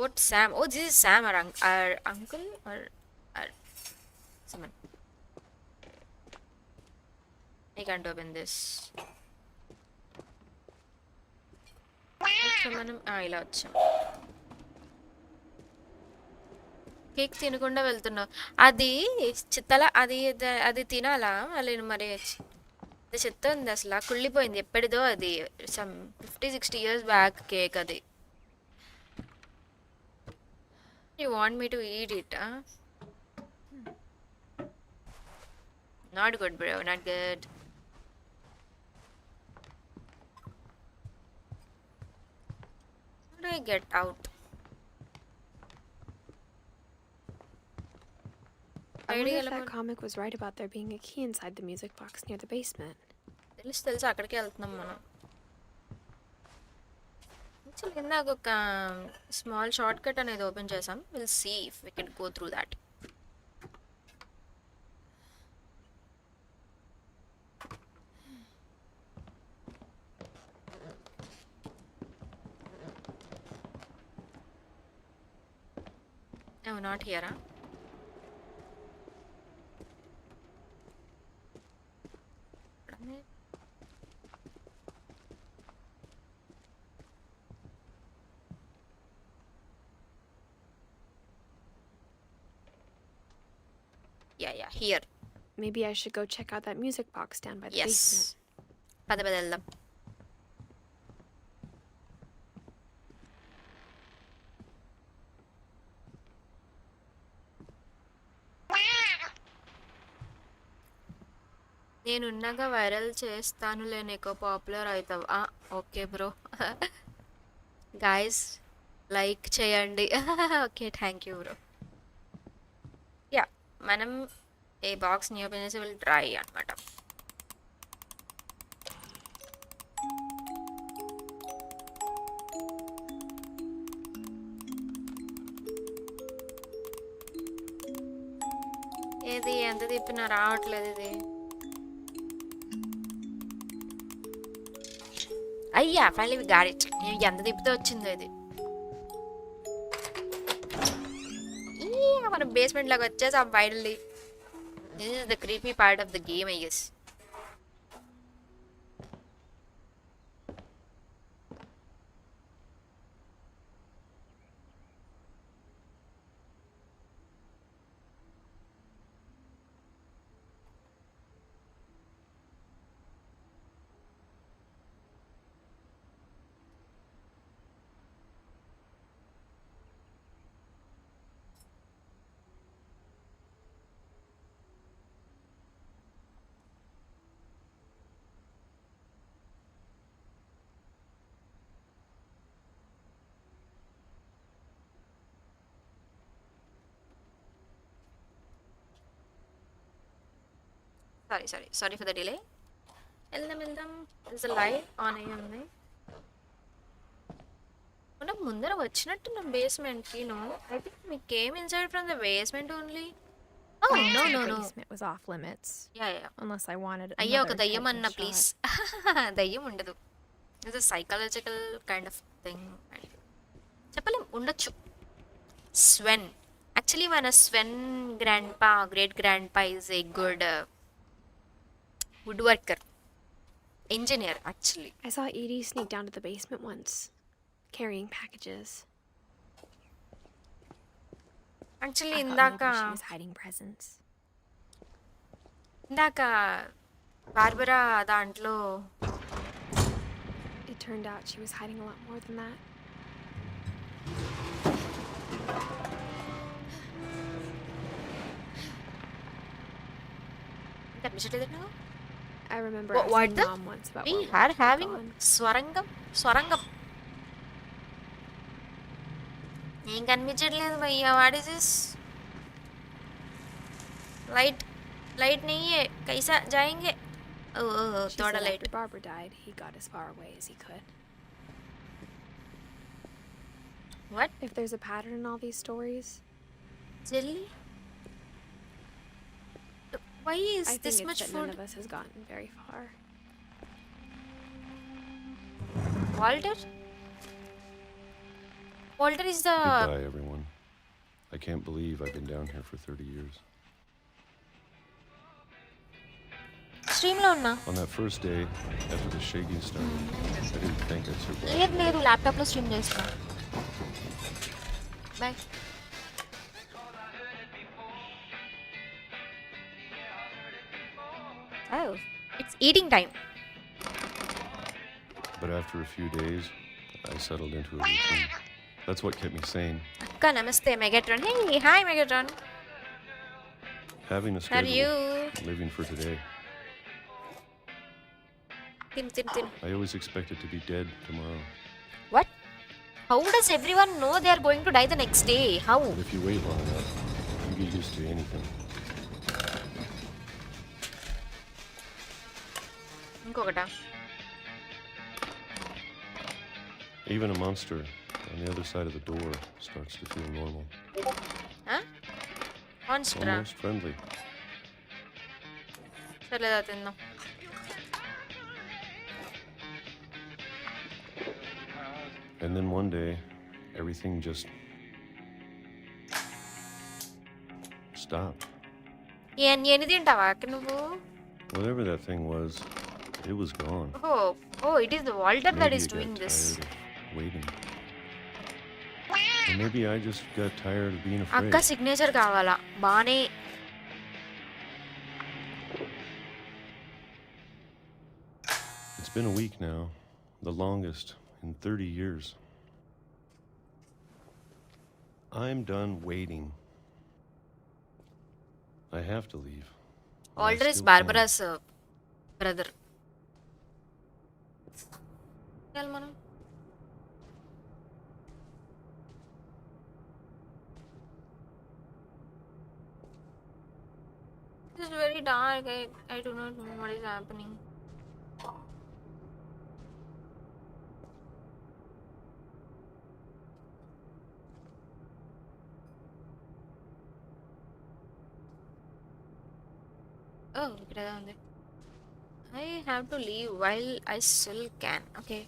What Sam? Oh, this is Sam, our uncle or someone. I can't open this. మనం ఇలా వచ్చాం. Cake తినకుండా వెళ్తున్నావు. అది చిత్తల అది తినాలా? మళ్ళీ మరి అది చెత్త ఉంది అసలు. కుళ్ళిపోయింది ఎప్పటిదో. అది సమ్ 50-60 years బ్యాక్ కేక్ అది. You want me to eat it, huh? Not good, bro. Not good. How do I get out? I wonder if that comic was right about there being a key inside the music box near the basement. తెలుసు అక్కడికే వెళ్తున్నాం మనం. Actually ఇందాక ఒక small short cut అనేది open చేసాం. Will see if we can go through that. No, not here, huh? Yeah, here. Maybe I should go check out that music box down by the Yes. basement. పద వెళ్దాం. నేనున్నాగా viral చేస్తానులే, నీకు popular అవుతావు. Okay bro. Guys like చేయండి. Okay, thank you bro. Yeah, మనం ఏ బాక్స్ని open చేసి will try అనమాట. ఏది ఎంత తిప్పినా రావట్లేదు ఇది. అయ్యా, ఫైనల్లీ వి గాట్ ఇట్. ఎంత తిప్పితే వచ్చిందో ఇది. మనం బేస్మెంట్ లాగా వచ్చేసాం finally. This is the creepy part of the game, I guess. Sorry for the delay. వెళ్దాం. ఇట్స్ లైట్ ఆన్ అయ్యి ఉంది. మనం ముందర వచ్చినట్టున్నాం బేస్మెంట్కి. No, I think me came inside from the basement only. Oh, I no, knew no, the no. basement was off limits. Yeah. Unless I wanted అయ్యో another ఒక దయ్యం type అన్న of ప్లీజ్. shot. దయ్యం ఉండదు. It's a psychological kind of thing. చెప్పలేం, ఉండొచ్చు. స్వెన్. Actually, మన స్వెన్ great grandpa is a good woodworker. Engineer, actually. I saw Edie sneak down to the basement once, carrying packages. Actually, I thought ఇందాక maybe she was hiding presents. Barbara దాంట్లో It turned out she was hiding a lot more than that. కనిపించట్లేదు నాకు. I remember What asking the? Mom once about We where are Walter had having gone. స్వరంగం. ఏం కనిపించట్లేదు భయ్యా. What is this? Light नहीं है, कैसा जाएंगे? She थोड़ा said light. after Barbara died, he got as far away as he could. What? If there's a pattern in all these stories, Jelly? Why is I this think much it's that none food? of us has gotten very far. Walter is the... Goodbye, everyone. I can't believe I've been down here for 30 years. Stream లో ఉన్నా. On that first day, after the shaking started, I didn't think I'd survive. లేదు laptop లో stream చేస్తున్నా. Bye. Oh, it's eating time. But after a few days, I settled into a routine. That's what kept me sane. అక్క నమస్తే Megatron. Hey, hi Megatron. Having a How are you? schedule, living for today. Tin. I always expected to be dead tomorrow. What? How does everyone know they are going to die the next day? How? But if you wait long enough, you get used to anything. ఇంకొకటా? Even a monster on the other side of the door starts to feel normal. Monster. Almost friendly. సర్లేదా తిందాం. And then one day, everything just stopped. ఎన్ని తింటావా అక్క నువ్వు? Whatever that thing was, it was gone. Oh, it is the Walter that Maybe is I doing got this. tired of waiting. Or maybe I just got tired of being afraid. అక్క signature కావాలా? బానే. It's been a week now, the longest in 30 years. I'm done waiting. I have to leave. Walter is Barbara's brother. Tell మనం. It's very dark. I do not know what is happening. Oh, ఇక్కడ ఉంది. I have to leave while I still can. Okay.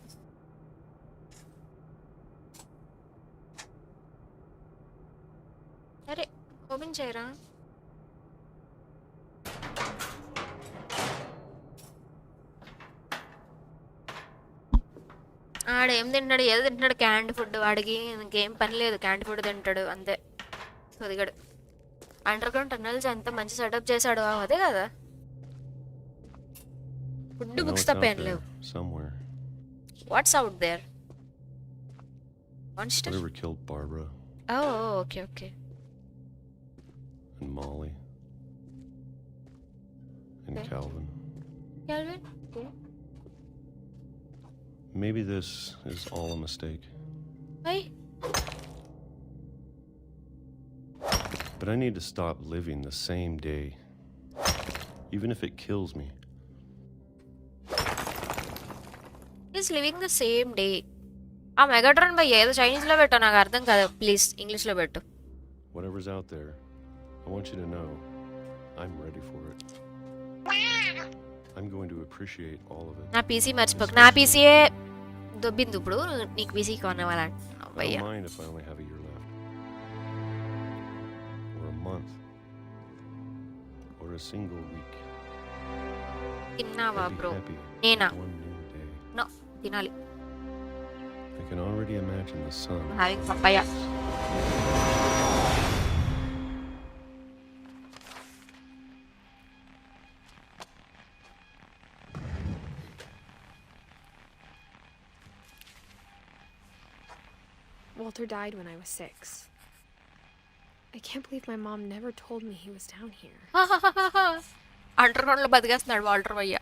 అరే open చేయరా? ఆడేం తింటాడు, ఏదో తింటాడు, క్యాండ్ food. వాడికి ఇంకేం పని లేదు, క్యాండ్ ఫుడ్ తింటాడు అంతే. కొద్దిగాడు అండర్ గ్రౌండ్ టన్నల్స్ ఎంత మంచి సెటప్ చేశాడు, అదే కదా. ఫుడ్ బుక్స్ తప్ప ఏం లేవు. What's out there? Monster? Whatever killed Barbara. Oh, okay. And Molly. And Okay. Calvin. Calvin? Okay. Maybe this is all a mistake. Why? But I need to stop living the same day. Even if it kills me. He's living the same day. ఆ Megatron భయ్య ఏదో చైనీస్లో పెట్టు, నాకు అర్థం కాదు. Please ఇంగ్లీష్లో పెట్టు. Whatever's out there, I want you to know I'm ready for it. I'm going to appreciate all of it. నా పీసీ మర్చిపోకు. నా పీసీయే దొబ్బింది ఇప్పుడు. నీకు పీసీ కొనవాలంట I భయ్యా. don't mind if I only have a year left. Or a month. Or a single week. తిన్నావా I'd be bro? happy నేనా? with one new day. No, తినాలి. I can already imagine the sun. Having papaya. Walter died when I was 6. I can't believe my mom never told me he was down here. Under ground లో బతికేస్తున్నాడు Walter భయ్యా.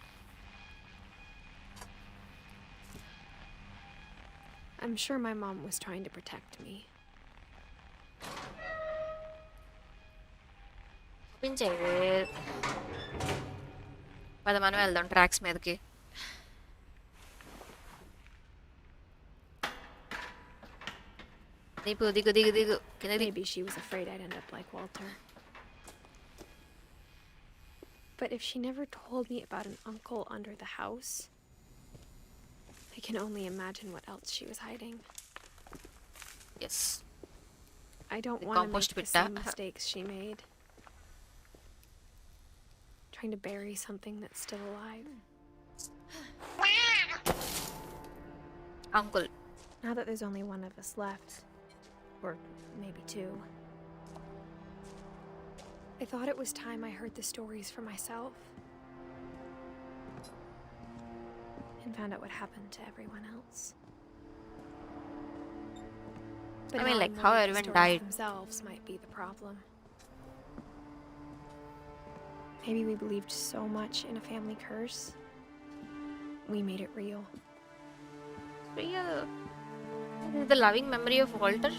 I'm sure my mom was trying to protect me. పద మనం వెళ్దాం tracks మీదకి. దిగు దిగు దిగు దిగు కింద దిగు. Maybe she was afraid I'd end up like Walter. But if she never told me about an uncle under the house, I can only imagine what else she was hiding. Yes. I don't The want to make compost the pitta. same mistakes she made. Trying to bury something that's still alive. Uncle. Now that there's only one of us left, or maybe two, I thought it was time I heard the stories for myself and found out what happened to everyone else. But I mean, now like, know how that the everyone stories died. themselves might be the problem. Maybe we believed so much in a family curse, we made it real. Real. This is the loving memory of Walter.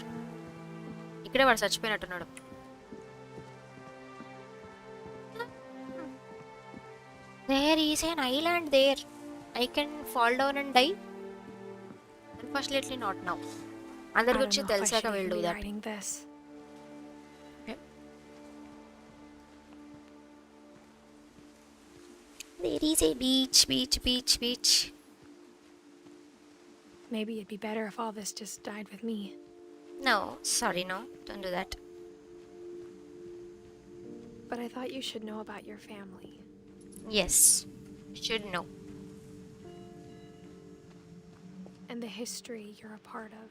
ఇక్కడే వాడు చచ్చిపోయినట్టున్నాడు. There is an island there. I can fall down and die. Unfortunately not now. అందరి I don't గురించి know if I తెలిసాక should we'll even do be that. writing this. There is a beach, beach, beach, beach. Maybe it'd be better if all this just died with me. No, sorry, no. Don't do that. But I thought you should know about your family. Yes, should know. And the history you're a part of.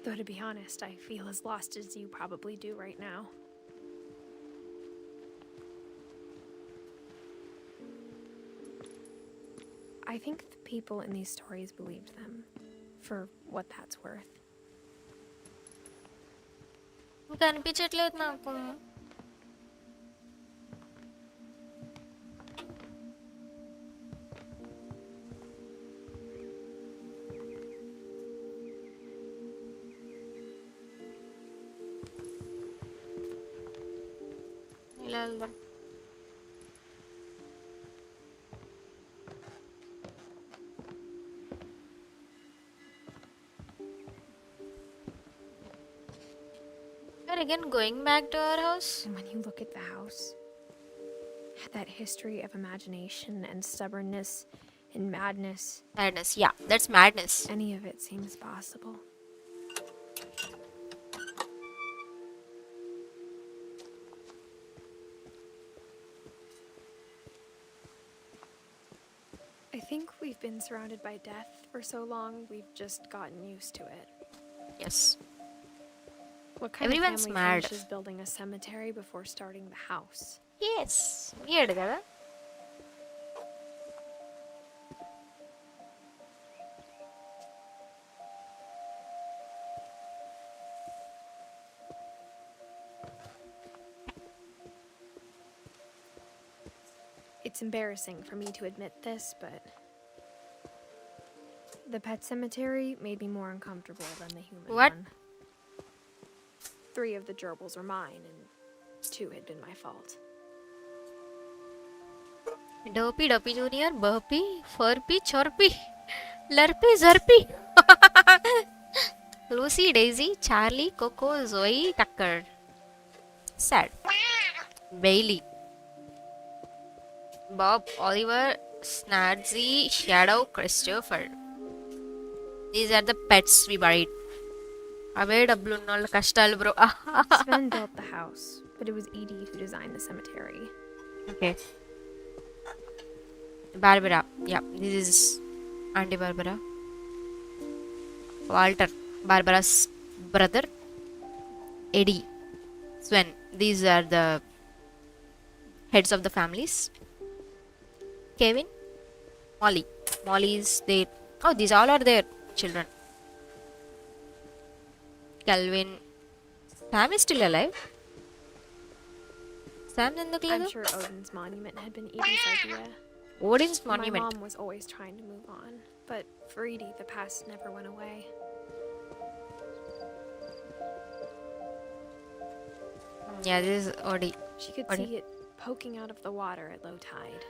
Though to be honest, I feel as lost as you probably do right now. I think the people in these stories believed them, for what that's worth. ఇంకా అనిపించట్లేదు నాకు. ఇలా వెళ్దాం. We're again going back to our house. And when you look at the house, that history of imagination and stubbornness and madness. Madness, yeah, that's madness. Any of it seems possible. I think we've been surrounded by death for so long, we've just gotten used to it. Yes. What kind Everyone's of family mad. finishes building a cemetery before starting the house? Yes. Weird కదా. It's embarrassing for me to admit this, but the pet cemetery made me more uncomfortable than the human What? one. 3 of the gerbils were mine, and 2 had been my fault. Dopey, Dopey Junior, Burpy, Furpy, Chorpy, Lurpy, Zurpy. Lucy, Daisy, Charlie, Coco, Zoe, Tucker. Sad. Bailey. Bob, Oliver, Snarzy, Shadow, Christopher. These are the pets we buried. అవే డబ్బులు ఉన్న వాళ్ళ కష్టాలు bro. Sven built the house, but it was Edie who designed the cemetery. Okay. Barbara. Yeah, this is Auntie Barbara. Walter, Barbara's brother. Eddie, Sven. These are the heads of the families. Kevin, Molly. Molly is there. Oh, these all are their children. Calvin. Sam is still alive. Sam ఎందుకు లేదు? I'm sure Odin's monument had been Edie's idea. Odin's monument. My mom was always trying to move on, but for Edie, the past never went away. Yeah, this is Odi. She could see it poking out of the water at low tide.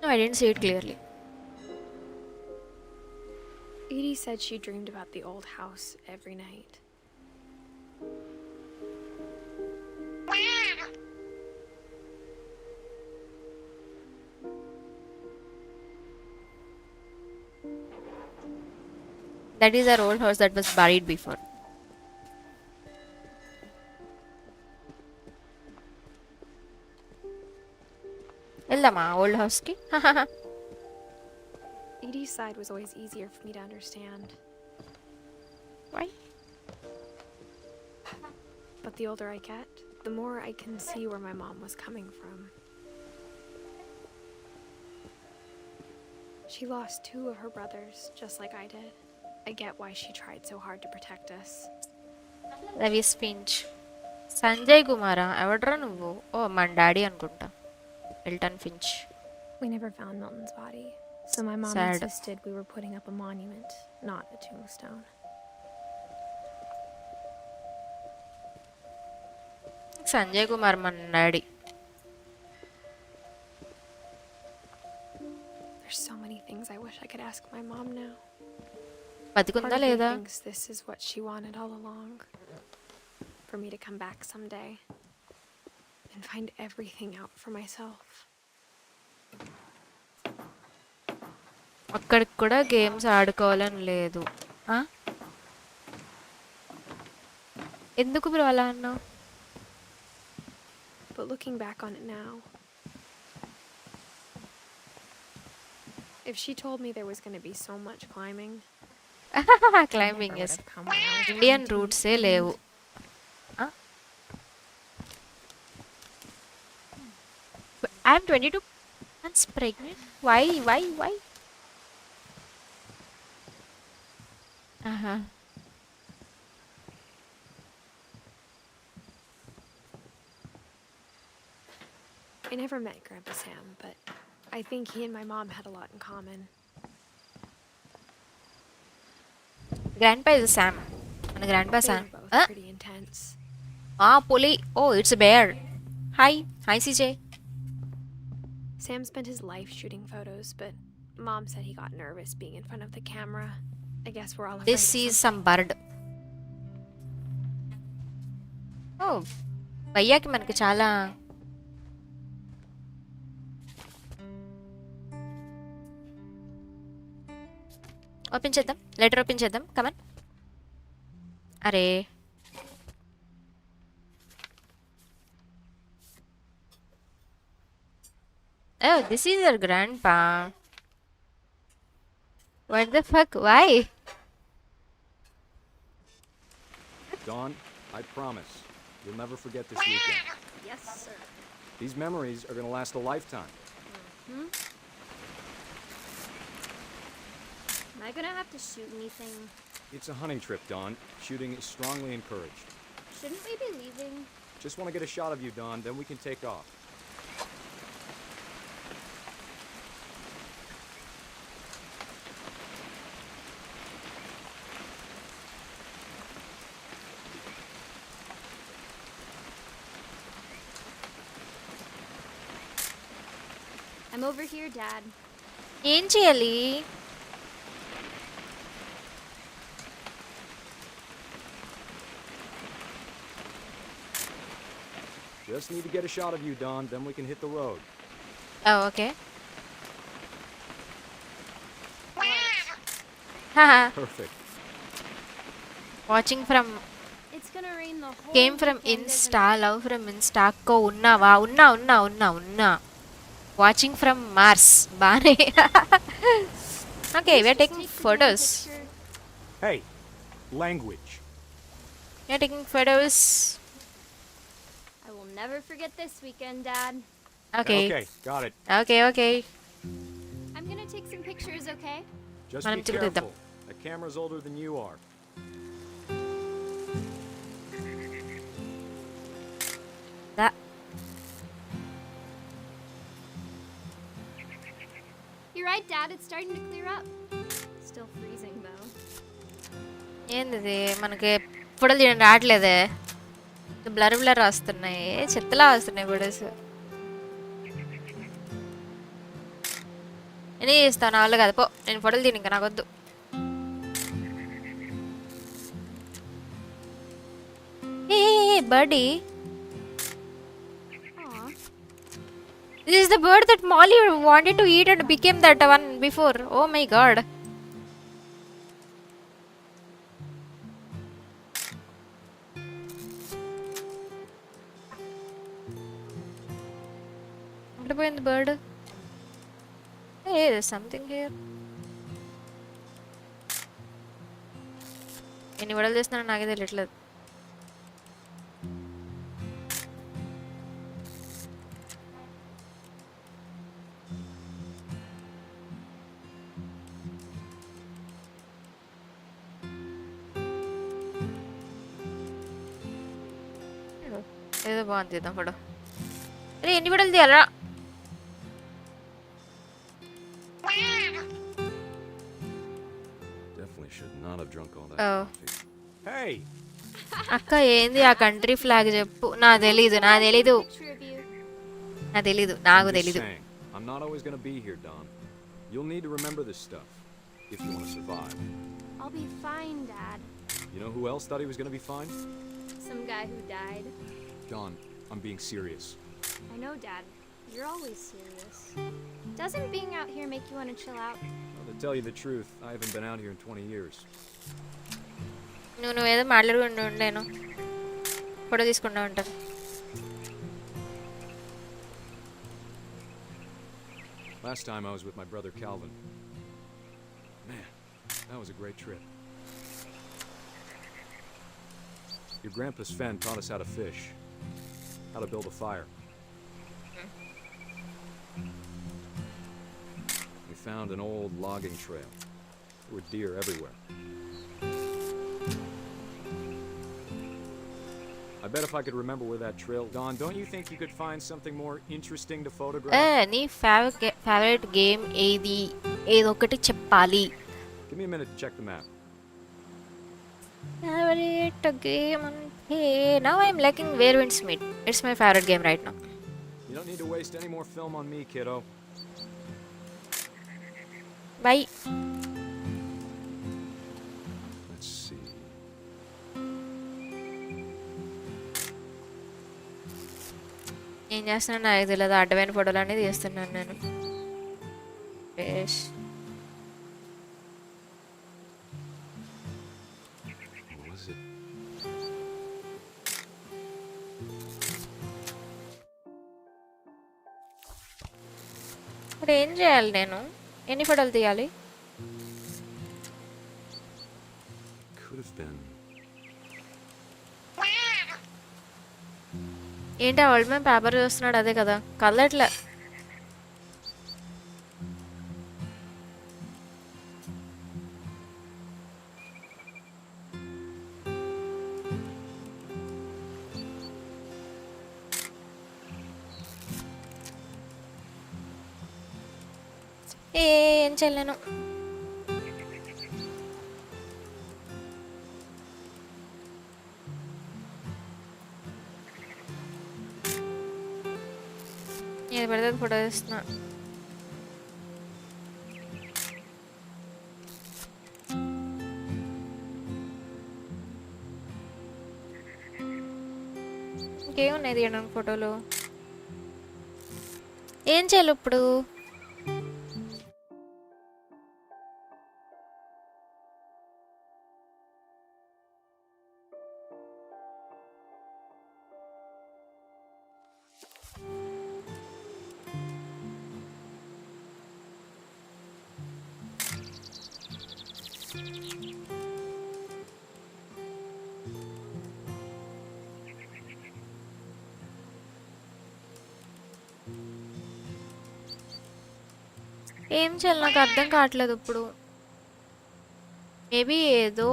No, I didn't see it clearly. Edie said she dreamed about the old house every night. That is our old house that was buried before. వెళ్దామా old హౌస్కి? Edie's side was always easier for me to understand. Why? But the older I get, the more I can see where my mom was coming from. She lost 2 of her brothers, just like I did. I get why she tried so hard to protect us. Ravi's Finch. Sanjay కుమారా? ఎవడ్రా నువ్వు? ఓ మన daddy అనుకుంటా. Milton Finch. We never found Milton's body, so my mom Sad. insisted we were putting up a monument, not a tombstone. Sanjay Kumar మన daddy. There's so many things I wish I could ask my mom now. బతికుందా Part of me లేదా? thinks this is what she wanted all along. For me to come back someday and find everything out for myself. అక్కడికి కూడా games ఆడుకోవాలని లేదు. ఎందుకు bro అలా అన్నావు? But looking back on it now, if she told me there was going to be so much climbing, climbing I yes. never would have come when I was Indian 22. రూట్సే లేవు. I'm 22 months pregnant. Why? I never met Grandpa Sam, but I think he and my mom had a lot in common. Grandpa is Sam. And Grandpa They Sam. were both pretty intense. Puli. Oh, it's a bear. Hi, CJ. Sam spent his life shooting photos, but Mom said he got nervous being in front of the camera. I guess we're all afraid This of is something. some bird. Oh, భయ్యాకి మనకి చాలా open చేద్దాం. Letter open చేద్దాం. Come on. అరే oh, this is your grandpa. What the fuck? Why? Dawn, I promise you'll never forget this weekend. Yes, sir. These memories are going to last a lifetime. Am I gonna have to shoot anything? It's a hunting trip, Dawn. Shooting is strongly encouraged. Shouldn't we be leaving? Just want to get a shot of you, Dawn, then we can take off. I'm over here, Dad. ఏం చేయాలి? Just need to get a shot of you, Don, then we can hit the road. Oh, okay. Haha. Perfect. Watching from It's gonna rain the whole came from weekend, Insta, isn't it? love from Insta. Ko unnava? Unna. Watching from Mars. Bane. Okay, we are Let's just taking take the damn photos. picture. Hey, language. We are taking photos. I will never forget this weekend, Dad. Okay. Okay, got it. Okay. I'm gonna take some pictures, okay? Just Manam be tildeddam. careful. That camera's older than you are. That. You're right, Dad. It's starting to clear up. Still freezing, though. ఏంది మనకి ఫోటోలు తీయడం రావట్లేదే. Blur వస్తున్నాయి, చెత్తలా వస్తున్నాయి photos. నేనే చేస్తాను, నా వల్ల కాదు పో. నేను ఫోటోలు తీయను, ఇంకా నాకు వద్దు. ఏ Birdie, Aw. this is the bird that Molly wanted to eat and became that one before. Oh my god. What about the bird? Hey, there's something here. ఎన్ని వడలు చేస్తున్నానో నాకే తెలియట్లేదు. ఏదో బాగుంది, తీద్దాం ఫోటో. అరే ఎన్ని వడలు తీయాలరా? Definitely should not have drunk all that Oh. coffee. Hey! అక్క ఏంది ఆ కంట్రీ ఫ్లాగ్ చెప్పు. నాకు తెలీదు. Picture of you. నాకు I'm just తెలీదు. saying, I'm not always gonna be here, Don. You'll need to remember this stuff if you want to survive. I'll be fine, Dad. You know who else thought he was gonna be fine? Some guy who died. Don, I'm being serious. I know, Dad. You're always serious. Doesn't being out here make you want to chill out? Well, to tell you the truth, I haven't been out here in 20 years. నువ్వేదో మాట్లాడుకుంటూ ఉండేను, photo తీసుకుంటా ఉంటాను. Last time I was with my brother Calvin. Man, that was a great trip. Your grandpa Sven taught us how to fish, how to build a fire. We found an old logging trail. There were deer everywhere. I bet if I could remember where that trail... Don, don't you think you could find something more interesting to photograph? నీ favourite game ఏది? ఏదొకటి చెప్పాలి. Give me a minute to check the map. Favourite game అంటే now I'm liking where winds meet. It's my favourite game right now. You don't need to waste any more film on me, kiddo. By. Let's see. ఏం చేస్తున్నాను నాకు తెలియదు. అడ్డమైన ఫోటోలు అనేది తీస్తున్నాను నేను. బేష్. What was it? ఇప్పుడు ఏం చేయాలి నేను? ఎన్ని ఫోటోలు తీయాలి? Could have been. ఏంటి ఆ వరల్డ్ మ్యాప్ పేపర్ చూస్తున్నాడు, అదే కదా కదలట్లే. ఏం చేయలేను. ఏది పడితే ఫోటో తీస్తున్నా. ఇంకేమున్నాయి తీయడానికి ఫోటోలు? ఏం చేయాలి ఇప్పుడు? ఏం చేయాలి నాకు అర్థం కావట్లేదు ఇప్పుడు. మేబీ ఏదో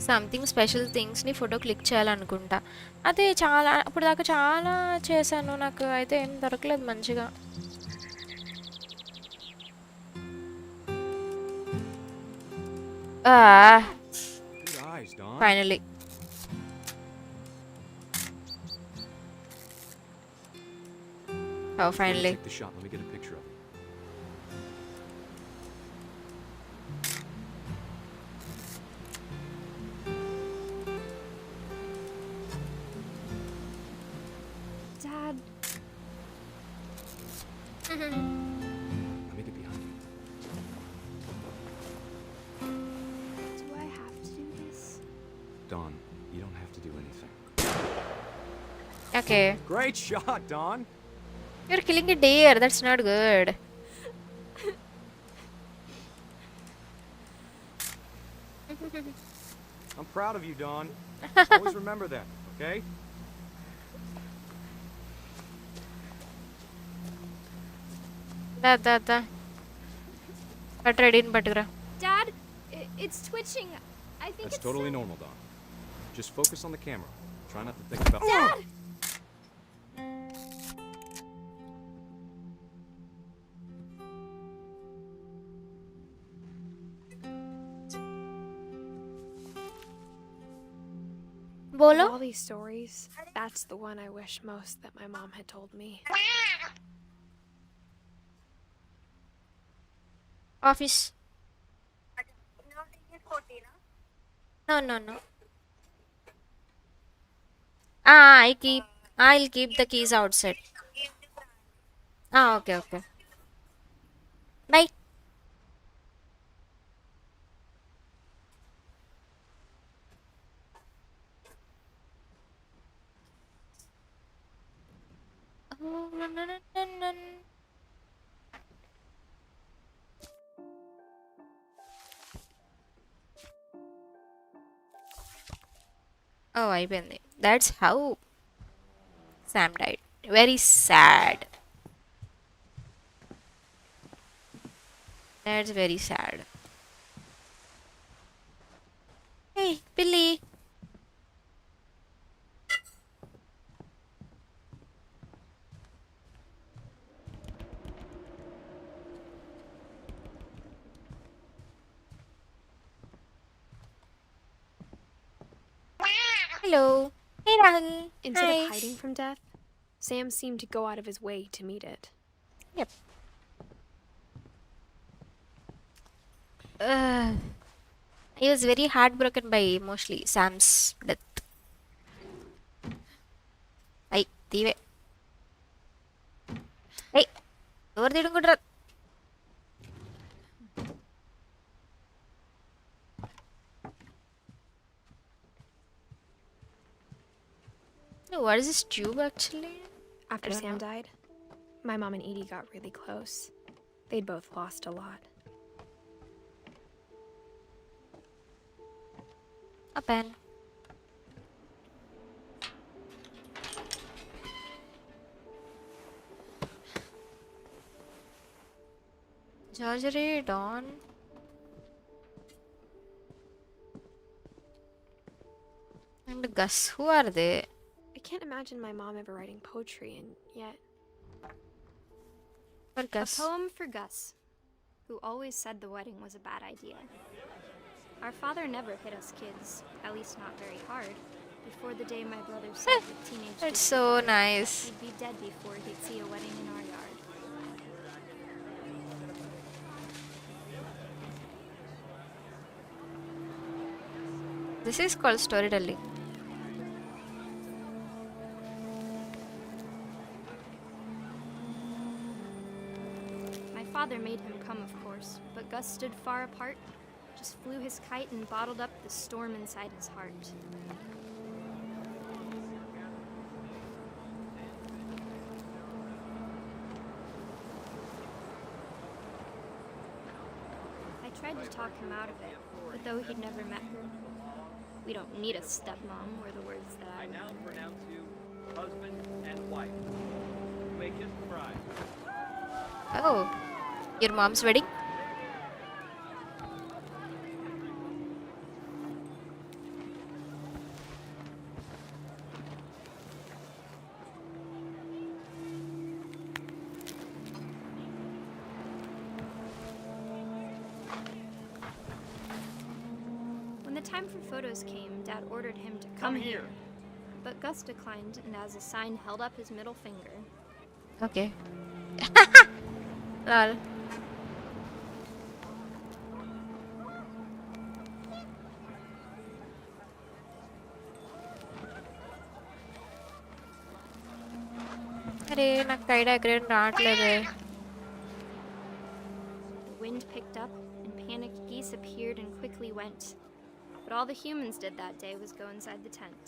సంథింగ్ స్పెషల్ థింగ్స్ని ఫోటో క్లిక్ చేయాలనుకుంటా. అదే చాలా ఇప్పుడు దాకా చాలా చేశాను, నాకు అయితే ఏం దొరకలేదు మంచిగా. Good eyes, Dawn. Finally. Oh, finally. Take the shot. Let me get a picture of it. Dad. Let me get behind you. Do I have to do this? Dawn, you don't have to do anything. Okay. Great shot, Dawn. You're killing a deer. That's not good. I'm proud of you, Dawn. Always remember that, okay? Da. But ready in Batugra. Dad, it's twitching. I think That's it's totally normal, Dawn. Just focus on the camera. Try not to think about. Dad! Bolo? Of all these stories, that's the one I wish most that my mom had told me. Office. No. I'll keep the keys outside. Okay. Bye. Oh, అయిపోయింది. That's how Sam died. Very sad. That's very sad. Hey, Billy. Hello. Hey, Rahul. Instead Hi. of hiding from death, Sam seemed to go out of his way to meet it. Yep. He was very heartbroken by mostly Sam's death. Ay, తీవే. Hey, ఎవరు తిడుకుంటారు? What is this tube actually? After Sam died, my mom and Edie got really close. They'd both lost a lot. A pen. Georgery, Dawn. And Gus, who are they? I can't imagine my mom ever writing poetry, and yet. For Gus. A poem for Gus, who always said the wedding was a bad idea. Our father never hit us kids, at least not very hard, before the day my brother said with teenage That's so nice. he'd be dead before he'd see a wedding in our yard. This is called storytelling. father made him come, of course, but Gus stood far apart, just flew his kite and bottled up the storm inside his heart. I tried to talk him out of it, but though he'd never met her, we don't need a stepmom, were the words that I now pronounce you husband and wife. You may kiss the bride. Oh, your mom's wedding? When the time for photos came, Dad ordered him to come here. But Gus declined and as a sign held up his middle finger. Okay. Lol. అరే నాకు కై diagram రావట్లేదే. The wind picked up and panicked geese appeared and quickly went. But all the humans did that day was go inside the tent.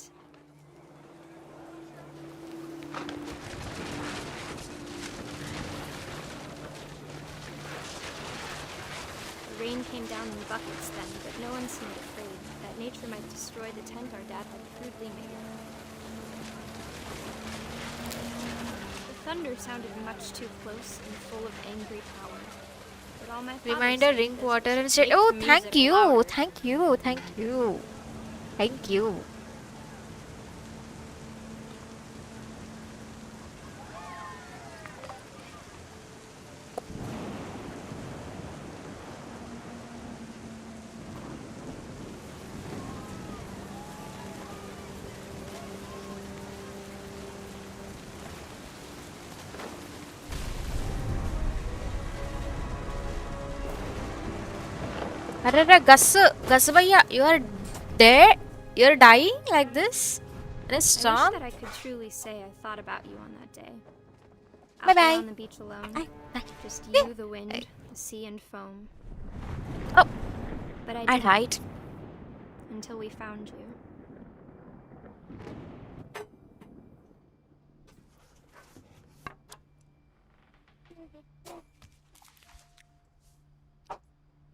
The rain came down in buckets then, but no one seemed afraid that nature might destroy the tent our dad had crudely made. The thunder sounded much too close and full of angry power. But all my father Reminder, said drink this water was and to say, make oh, the thank music you, louder. thank you, thank you, thank you. Arre, Gus bhaiya, you are dead? You are dying like this? In a I wish storm? that I could truly say I thought about you on that day. Out Bye there bye. on the beach alone. Just you, the wind, the sea, and foam. Oh, But I I didn't. died. Until we found you.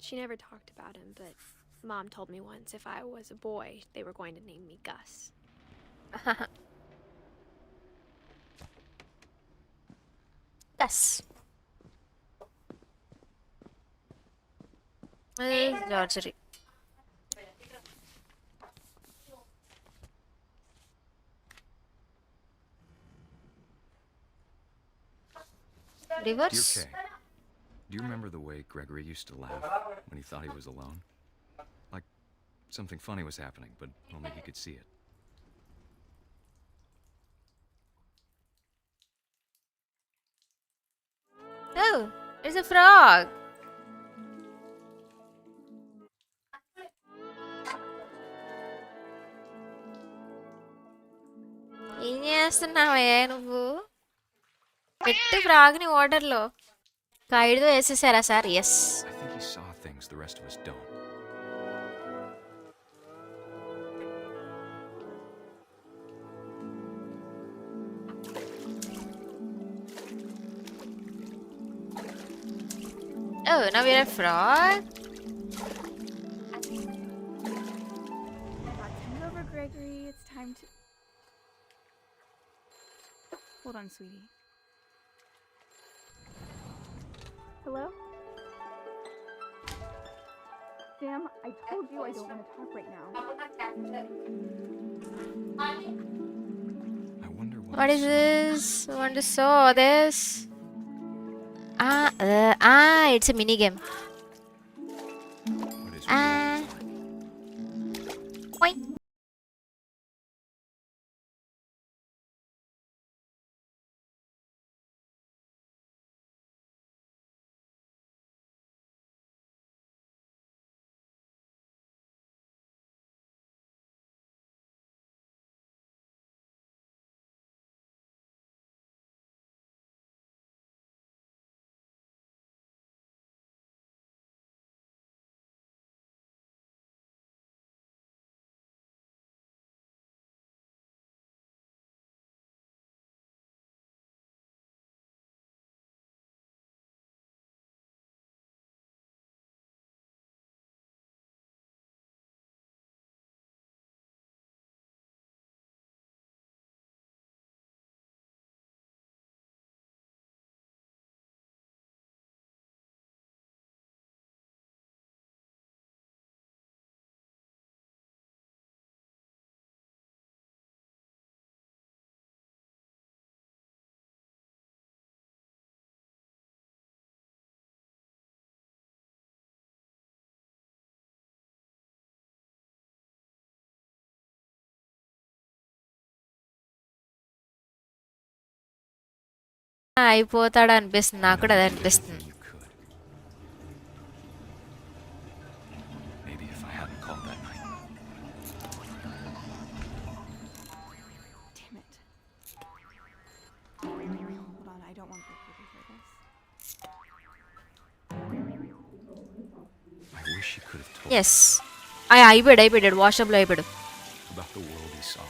She never talked about him, but Mom told me once if I was a boy, they were going to name me Gus. Gus. This is Georgery. Dear Reverse? Kay, do you remember the way Gregory used to laugh when he thought he was alone? Like something funny was happening, but only he could see it. Oh, it's a frog. ఏం చేస్తున్నావే నువ్వు పెట్టు ఫ్రాగ్ని వాటర్లో కైడ్తో వేసేసారా sir yes I think he saw things the rest of us don't. Oh, now we're a frog? Come over, Gregory. It's time to... Hold on, sweetie. Hello? Sam, I told you I don't want to talk right now. I wonder What is this? I want to saw this. It's a mini game. What is Point. అయిపోతాడు అనిపిస్తుంది, నాకు కూడా అదే అనిపిస్తుంది. Maybe if I hadn't called that night. Damn it. Hold on, I don't want Gregory to hear this. I wish he could have told ఎస్ అయిపోయాడు వాట్సాప్లో అయిపోయాడు. about the world he saw.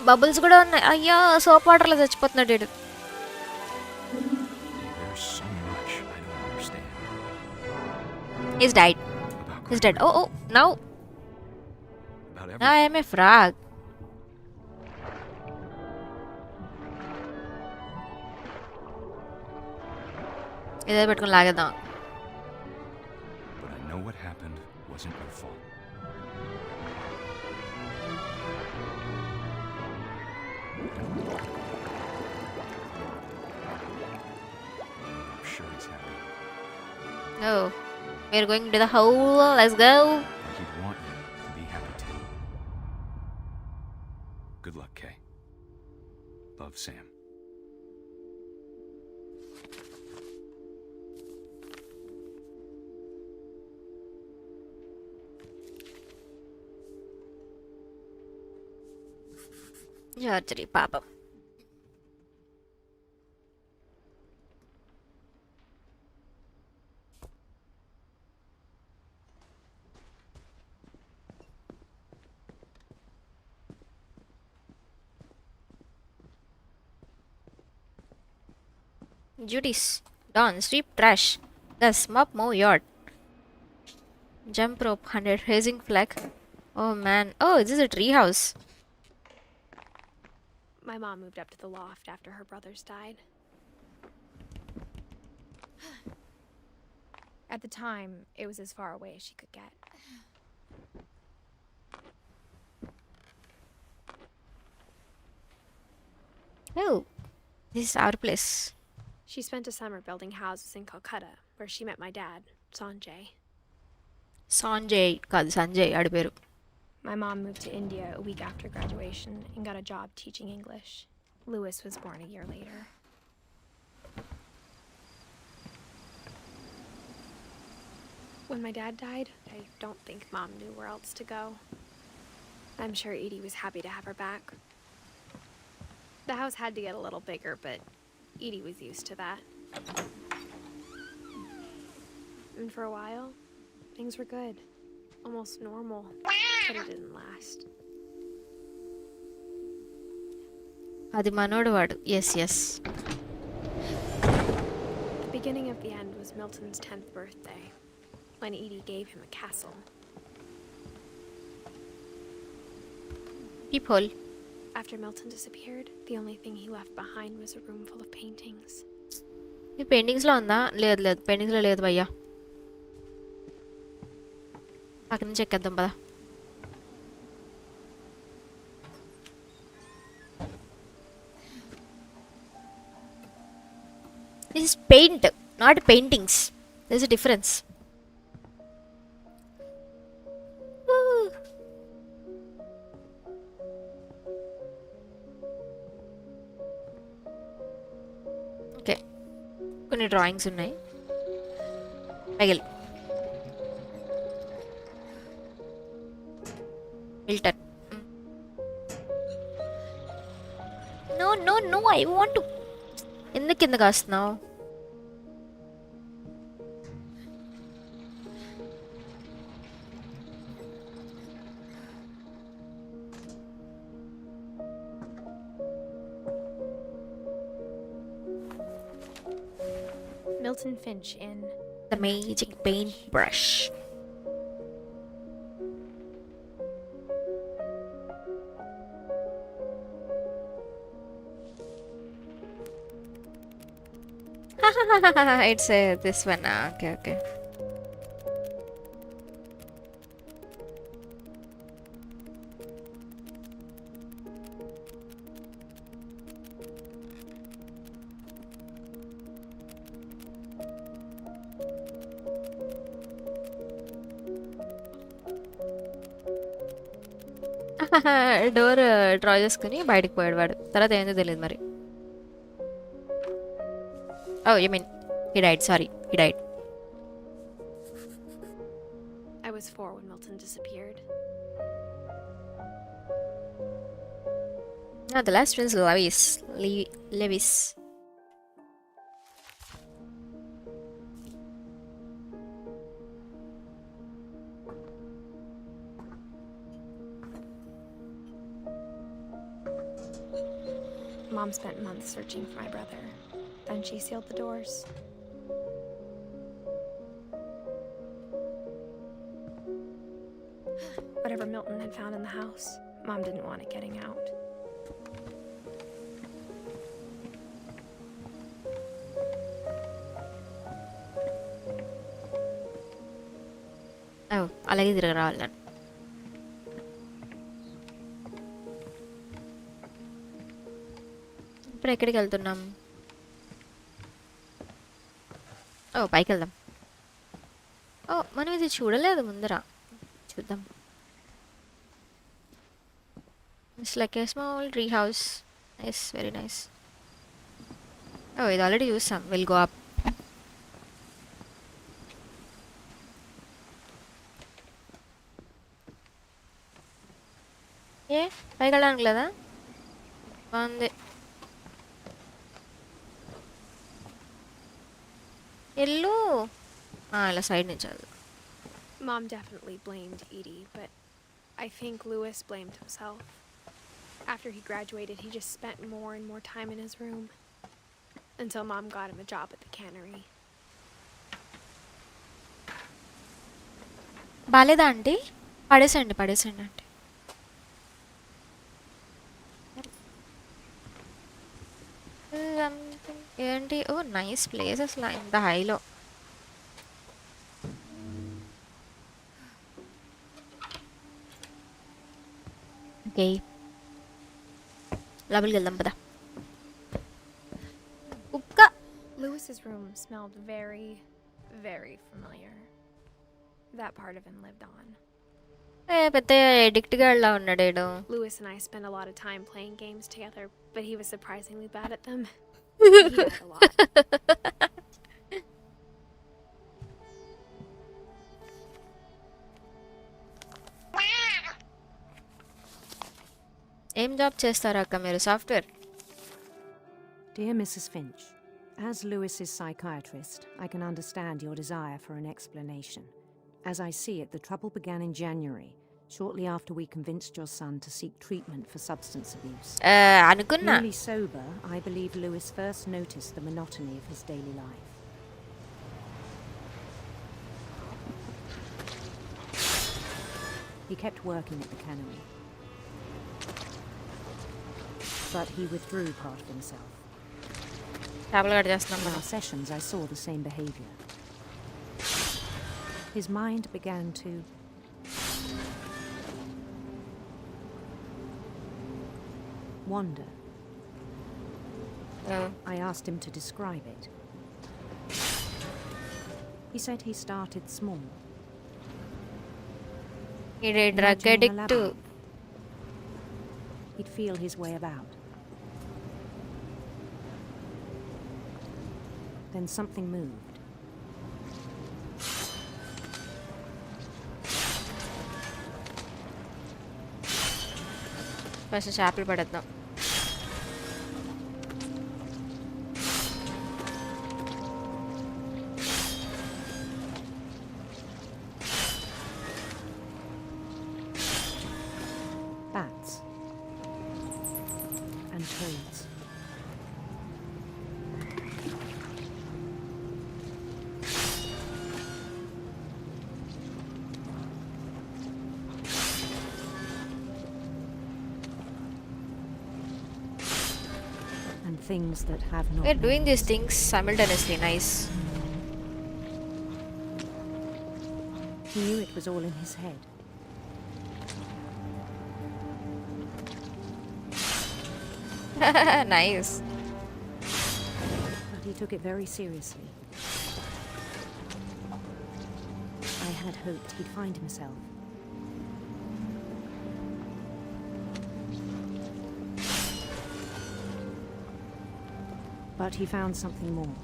Bubbles కూడా ఉన్నాయి. అయ్యా సోప్ వాటర్లో చచ్చిపోతున్నాడు వీడు. There's so much I don't understand. He's died. He's dead. Oh, now About I am a frog. ఇదే పెట్టుకుని లాగేద్దాం. But I know what happened wasn't your fault. I'm sure he's happy. Oh, we're going to the hole. Let's go. He'd want you to be happy too. Good luck, Kay. Love, Sam. Georgie, Papa. Duties. Dawn, sweep trash. Gus, mop, mow yard. Jump rope, 100. Raising flag. Oh man. Oh, this is a tree house. My mom moved up to the loft after her brothers died. At the time, it was as far away as she could get. Oh, this is our place. She spent a summer building houses in Calcutta, where she met my dad, Sanjay. Sanjay, కాదు సంజయ్ ఆడి పేరు. My mom moved to India a week after graduation and got a job teaching English. Louis was born a year later. When my dad died, I don't think Mom knew where else to go. I'm sure Edie was happy to have her back. The house had to get a little bigger, but Edie was used to that. And for a while, things were good. Almost normal. But it didn't last. అది మనోడు వాడు. Yes. The beginning of the end was Milton's 10th birthday, when Edie gave him a castle. Peephole. After Milton disappeared, the only thing he left behind was a room full of paintings. ఈ పెయింటింగ్స్లో ఉందా? లేదు పెయింటింగ్స్లో లేదు భయ్యా. అక్కడి నుంచి ఎక్కేద్దాం పదా. This is paint, not paintings. There's a difference. Okay. కొన్ని drawings ఉన్నాయి. పైగల్ Milton. No, I want to. ఎందుకు కింద కాస్తున్నావు? Milton Finch in The Magic Paintbrush. It's this one. Okay. Door draw చేసుకుని బయటకు పోయాడు వాడు. తర్వాత ఏందో తెలియదు మరి. Oh you mean he died, sorry, he died. I was 4 when Milton disappeared. No, the last one's Lewis. Mom spent months searching for my brother. Then she sealed the doors. Whatever Milton had found in the house, Mom didn't want it getting out. Oh, అలాగే తిరగ రావాలి నేను. ఇప్పుడు ఎక్కడికి వెళ్తున్నాం? ఓ పైకి వెళ్దాం. ఓ మనం ఇది చూడలేదు ముందర, చూద్దాం. It's like a small tree house. Nice, very nice. Oh ఇది ఆల్రెడీ చూసాం. Will go up. ఏ పైకి వెళ్ళడానికి లేదా? బాగుంది. ఎల్లు ఇలా సైడ్ నుంచి వెళ్ళు. Mom definitely blamed Edie, but I think Louis blamed himself. After he graduated, he just spent more and more time in his room until Mom got him a job at the cannery. బాలేదా aunty? పడేసండి పడేసండి aunty. ఏంటి? ఓ nice place అసలు ఇంత హైలో. Okay లోపలికి వెళ్దాం పదా. కుక్క. Lewis's room smelled very, very familiar. That part of him lived on. పెద్ద ఎడిక్ట్గా వెళ్ళా ఉన్నాడు ఏడు. Louis and I spent a lot of time playing games together, but he was surprisingly bad at them. He had a lot. ఏం job చేస్తారా అక్క మీరు? Software. Dear Mrs. Finch, as Lewis's psychiatrist, I can understand your desire for an explanation. As I see it, the trouble began in January, shortly after we convinced your son to seek treatment for substance abuse. అనుకున్నా. Newly sober, I believe Lewis first noticed the monotony of his daily life. He kept working at the cannery, but he withdrew part of himself. In our sessions, I saw the same behavior. His mind began to wander. I asked him to describe it. He said he started small. He did drug addict too. He'd feel his way about. Then something moved. First చేపలు పడేద్దాం. Bats and toads. Things that have not. We're doing these things simultaneously. Nice. He knew it was all in his head. Nice. But he took it very seriously. I had hoped he'd find himself. But he found something more.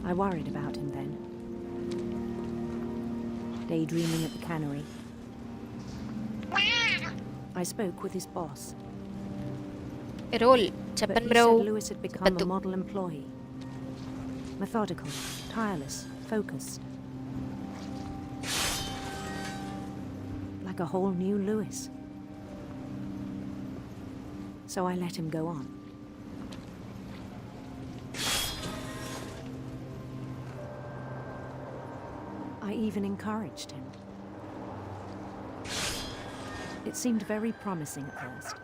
I worried about him then. Daydreaming at the cannery. I spoke with his boss. Roll. But he said Lewis had become a model employee. Methodical, tireless, focused. Like a whole new Lewis. So I let him go on. I even encouraged him. It seemed very promising at first.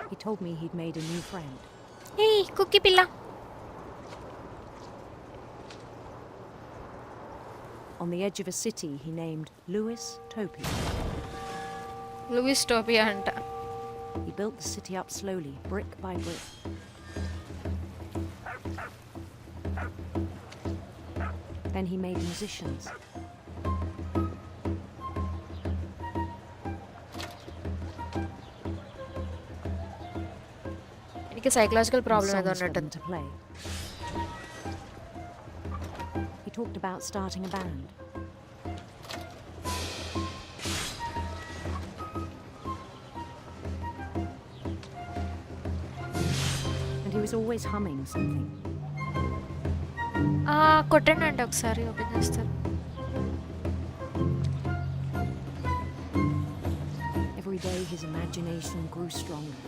He told me he'd made a new friend. Hey, cookie pilla. On the edge of a city he named Louis Topia. Louis Topia anta. He built the city up slowly, brick by brick. Then he made musicians. എനിക്ക് psychological problem And ഏതോ songs for them ഉണ്ട്. to play. He talked about starting a band. And he was always humming something. కొట్టండి ఒకసారి open చేస్తారు. Every day his imagination grew stronger.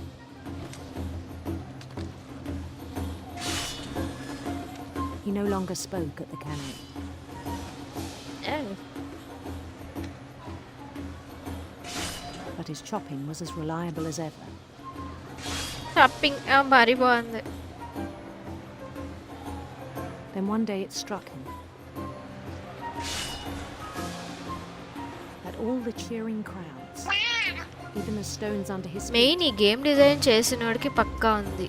He no longer spoke at the cannery. Oh. But his chopping was as reliable as ever. Chopping భారీ బాగుంది. Then one day it struck him that all the cheering crowds, even the stones under his feet, main ఈ game design చేసినోడికి పక్కా ఉంది.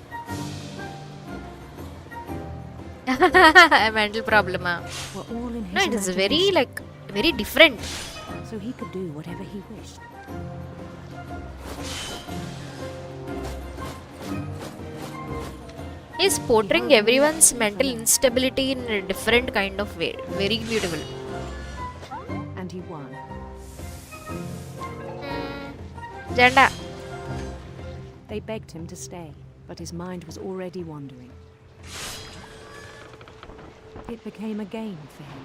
mental problem. were all in his No, it is very imagination. very different. So he could do whatever he wished. He's portraying everyone's mental instability in a different kind of way. Very beautiful. And he won. Janda. They begged him to stay, but his mind was already wandering. It became a game for him.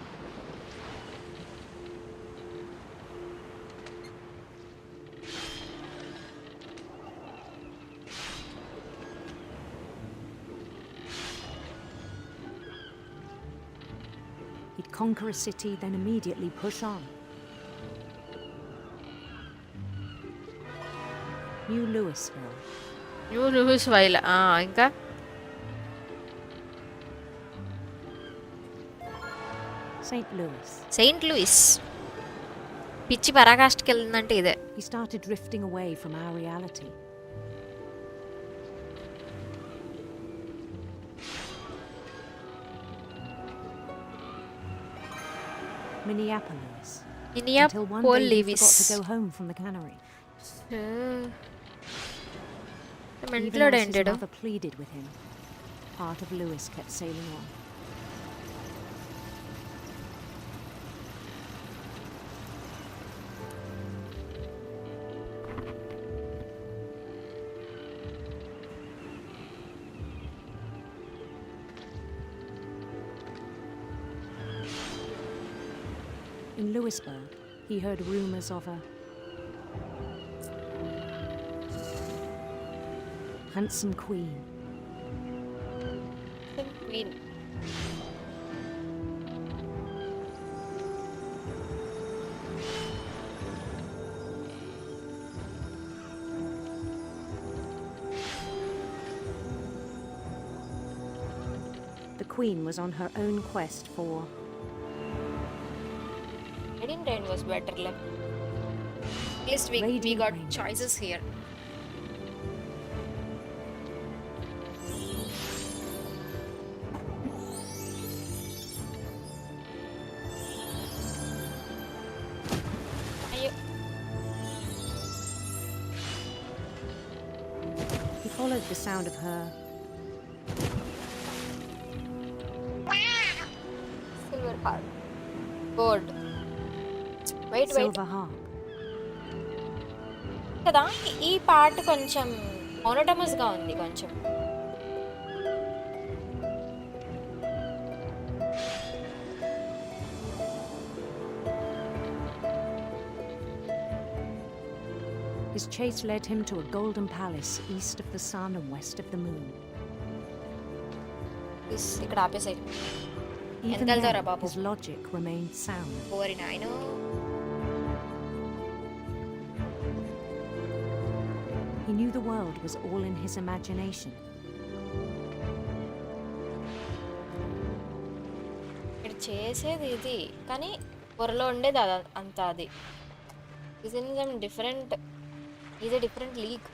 He'd conquer a city, then immediately push on. New Louisville. New Louisville. ఇంకా St. Louis. St. Louis. పిచ్చి పరాకాష్ఠకి వెళ్ళిందంటే ఇదే. He started drifting away from our reality. Minneapolis. Until one day he forgot to go home from the cannery. Even as his mother pleaded with him, part of Louis kept sailing on. In Louisburg, he heard rumors of a handsome queen. Queen. The queen was on her own quest for... Rain was better. At least we got choices here. followed the sound of her Silver harp. Gold. Wait. silver harp. కదా ఈ part కొంచెం మోనోటమస్ గా ఉంది కొంచెం. His chase led him to a golden palace east of the sun and west of the moon. ఇక్కడ ఆపేసాయి. Even ఎంత వెళ్తారా then, బాబు? his logic remained sound. ఓరి నాయనో. He knew the world was all in his imagination. ఇక్కడ చేసేది ఇది కానీ పొరలో ఉండేది అంత అది. Is in some different. Is a different league.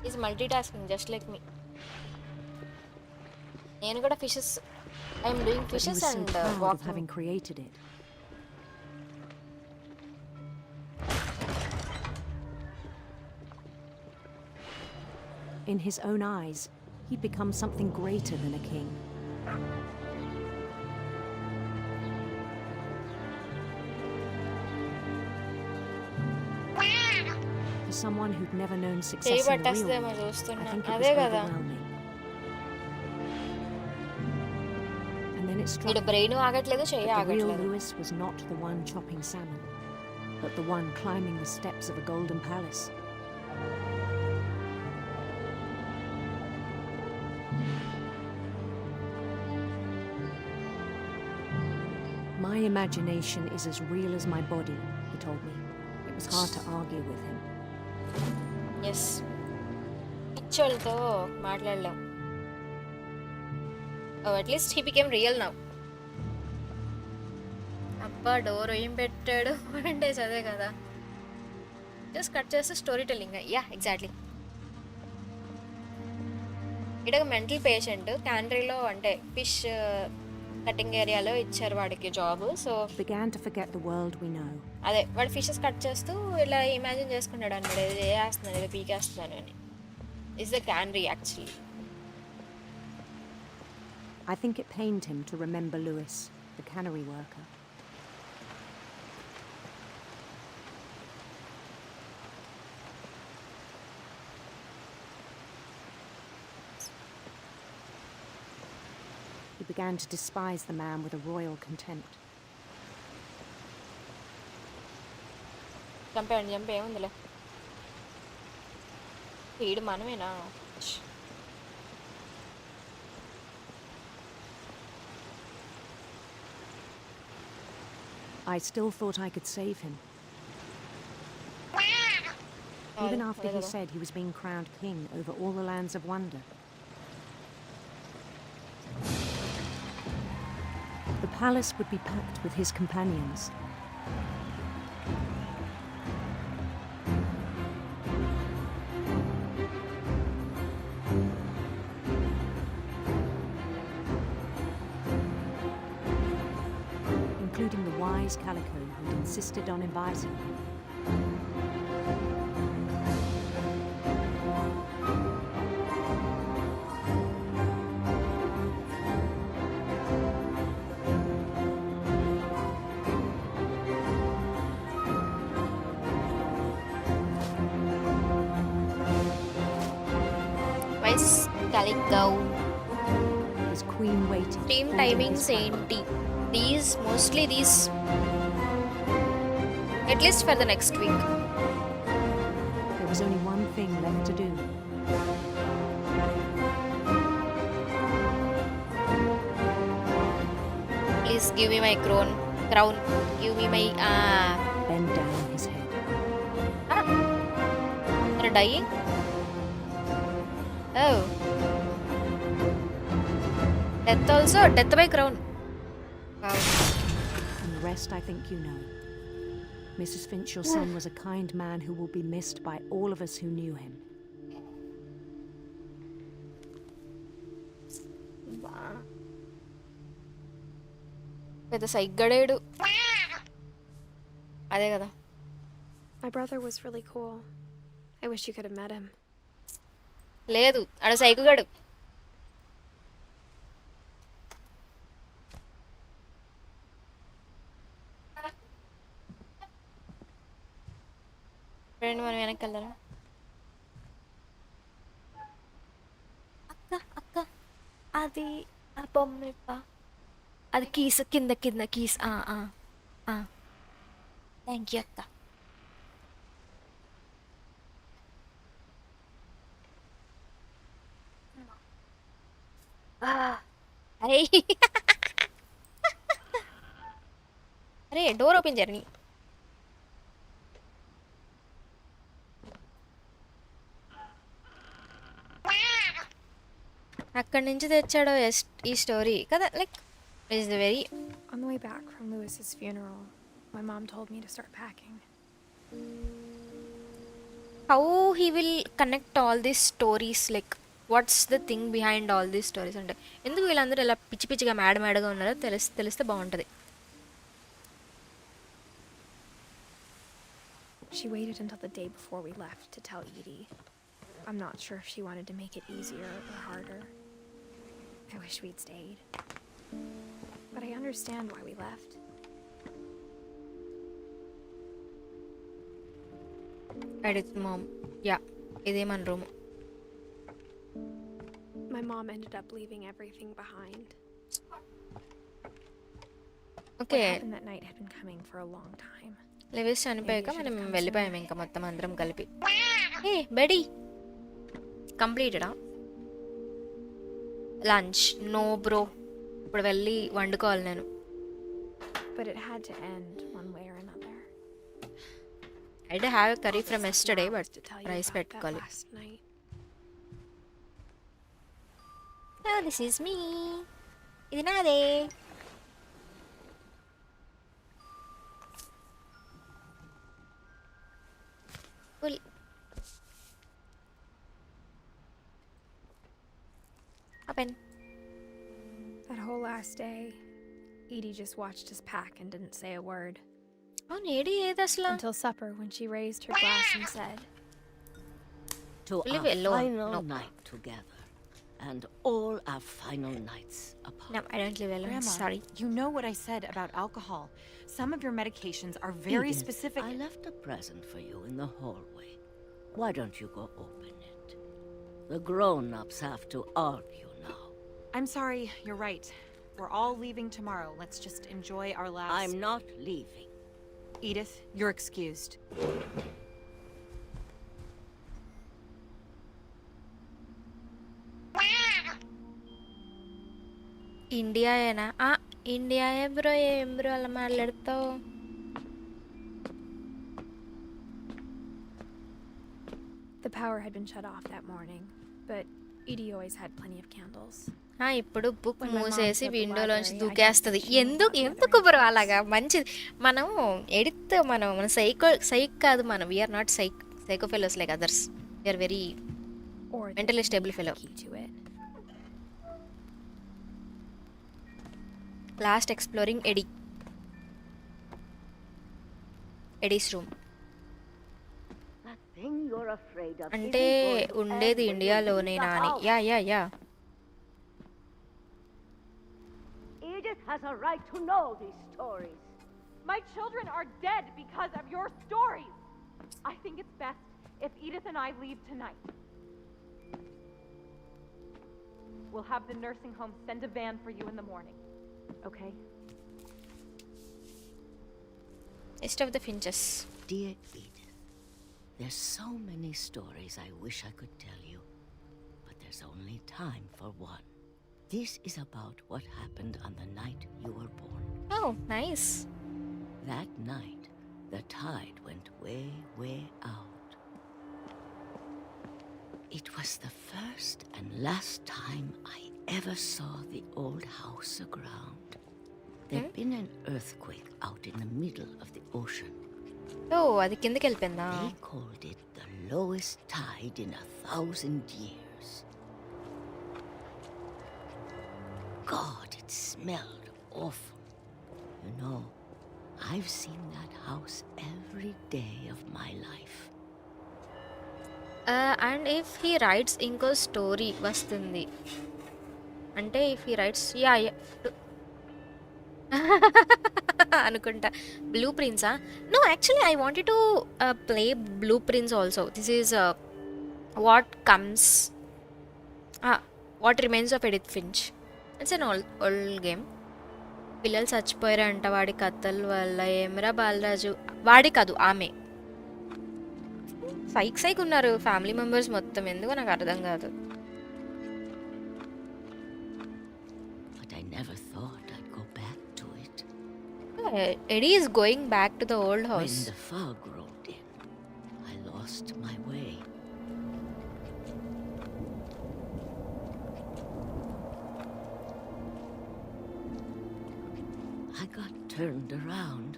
He's multitasking just like me. నేను కూడా fishes I am doing But he fishes was so and proud of walking. having created it. In his own eyes, he'd become something greater than a king. For someone who'd never known success in the real పట్టేస్తేమో world, చూస్తున్నా. I think it అదే was కదా. overwhelming. And then it struck వీడు him brain ఆగట్లేదు, చెయ్యి that the real ఆగట్లేదు. Lewis was not the one chopping salmon, but the one climbing the steps of a golden palace. My imagination is as real as my body, he told me. It was hard to argue with him. Yes పిచ్చోళ్ళతో మాట్లాడలేం. At least he became real now. అబ్బా door ఏం పెట్టాడు అంటే అదే కదా. Just cut చేస్తే story telling. Yeah exactly. ఇక్కడ మెంటల్ పేషెంట్ క్యాంట్రీలో అంటే ఫిష్ కటింగ్ ఏరియాలో ఇచ్చారు వాడికి job. So Began to forget the world we know. అదే వాడు ఫిషెస్ కట్ చేస్తూ ఇలా ఇమాజిన్ చేసుకున్నాడు అనమాట. ఇది వేస్తున్నాను, ఇది పీకేస్తున్నాను అని. Is the canary actually. I think it pained him to remember Lewis, the cannery worker. He began to despise the man with a royal contempt. చంపేయండి ఏముందిలే. వీడు మనమేనా? I still thought I could save him. Even after he said he was being crowned king over all the lands of wonder. The palace would be packed with his companions. Including the wise Calico who'd insisted on inviting him. Vice Calico. His queen waited. Stream holding timings his weapon. ఏంటి? Mostly these, at least for the next week. There was only one thing left to do. Please give me my crown. Give me my Bend down his head. They're dying. Oh, death also. Death by crown. Wow. And the rest I think you know. Mrs. Finch, your son was a kind man who will be missed by all of us who knew him. పెద్ద సైగ్గడేడు అదే కదా. My brother was really cool. I wish you could have met him. లేదు ఆడ సైకుగాడు. Friend మనం వెనక్కి వెళ్దాం. అక్క అది ఆ బొమ్మ అది కీస్ కింద కీస్. థ్యాంక్ యూ అక్క. అరే అరే డోర్ ఓపెన్ చేయని. అక్కడి నుంచి తెచ్చాడో ఈ స్టోరీ కదా. Like it is very. On the way back from Lewis's funeral, my mom told me to start packing. How he will connect all these stories, like what's the thing behind all these stories అంటే ఎందుకు వీళ్ళందరూ ఇలా పిచ్చి పిచ్చిగా మేడగా ఉన్నారో తెలిస్తే బాగుంటుంది. She waited until the day before we left to tell Edie. I'm not sure if she wanted to make it easier or harder. I wish we'd stayed. But I understand why we left. Edith's mom. Yeah, ఇదే మన room. My mom ended up leaving everything behind. Okay. What happened that night had been coming for a long time. Lewis చనిపోయాక మనం వెళ్ళిపోయాం ఇంకా మొత్తం అందరం కలిపి. ఏ బెడీ కంప్లీటెడా? Lunch no bro, ఇప్పుడు వెళ్ళి వండుకోవాలి నేను. But it had to end one way or another. I did have a curry from yesterday, but rice పెట్టుకోవాలి. Oh, this is me. ఇది నాదే. Cool. Open. That whole last day, Edie just watched us pack and didn't say a word. Oh, Edie, until supper, when she raised her glass and said, "To Leave our it alone. final No. night together, and all our final nights apart." No, I don't live alone. Grandma, Sorry. You know what I said about alcohol. Some of your medications are very Edith, specific. I left a present for you in the hallway. Why don't you go open it? The grown-ups have to argue now. I'm sorry, you're right. We're all leaving tomorrow. Let's just enjoy our last... I'm not leaving. Edith, you're excused. India ఏనా? India bro, ఏం bro అలా మాట్లాడతావు? The power had been shut off that morning, but Edie always had plenty of candles. ఇప్పుడు book మూసేసి విండోలోంచి దూకేస్తుంది. ఎందుకు bro అలాగా? మంచిది. మనం మన సైక్ కాదు మనం. We are not psycho fellows like others. We are very mentally stable fellow. Last exploring Edie's room. అంటే ఉండేది ఇండియాలోనేనా అని. Yeah Edith has a right to know these stories. My children are dead because of your stories. I think it's best if Edith and I leave tonight. We'll have the nursing home send a van for you in the morning. Okay? East of the Finches. Dear Edith, there's so many stories I wish I could tell you, but there's only time for one. This is about what happened on the night you were born. Oh, nice. That night, the tide went way, way out. It was the first and last time I ever saw the old house aground. There'd been an earthquake out in the middle of the ocean. Oh, అది కిందకి వెళ్ళిపోయిందా? They called it the lowest tide in 1,000 years. God, it smelled awful. You know, I've seen that house every day of my life. And if he writes ఇంకో story వస్తుంది అంటే if he writes అనుకుంటా blue ప్రింట్సా no actually I wanted to play blue prints also this is what comes what remains of Edith Finch it's an old game పిల్లలు చచ్చిపోయారంట వాడి కథల వల్ల ఏమరా బాలరాజు వాడి కాదు ఆమె సైక్ ఉన్నారు ఫ్యామిలీ మెంబర్స్ మొత్తం ఎందుకో నాకు అర్థం కాదు But I never thought I'd go back to it. Eddie is going back to the old house. When the fog rolled in, I lost my way. I got turned around.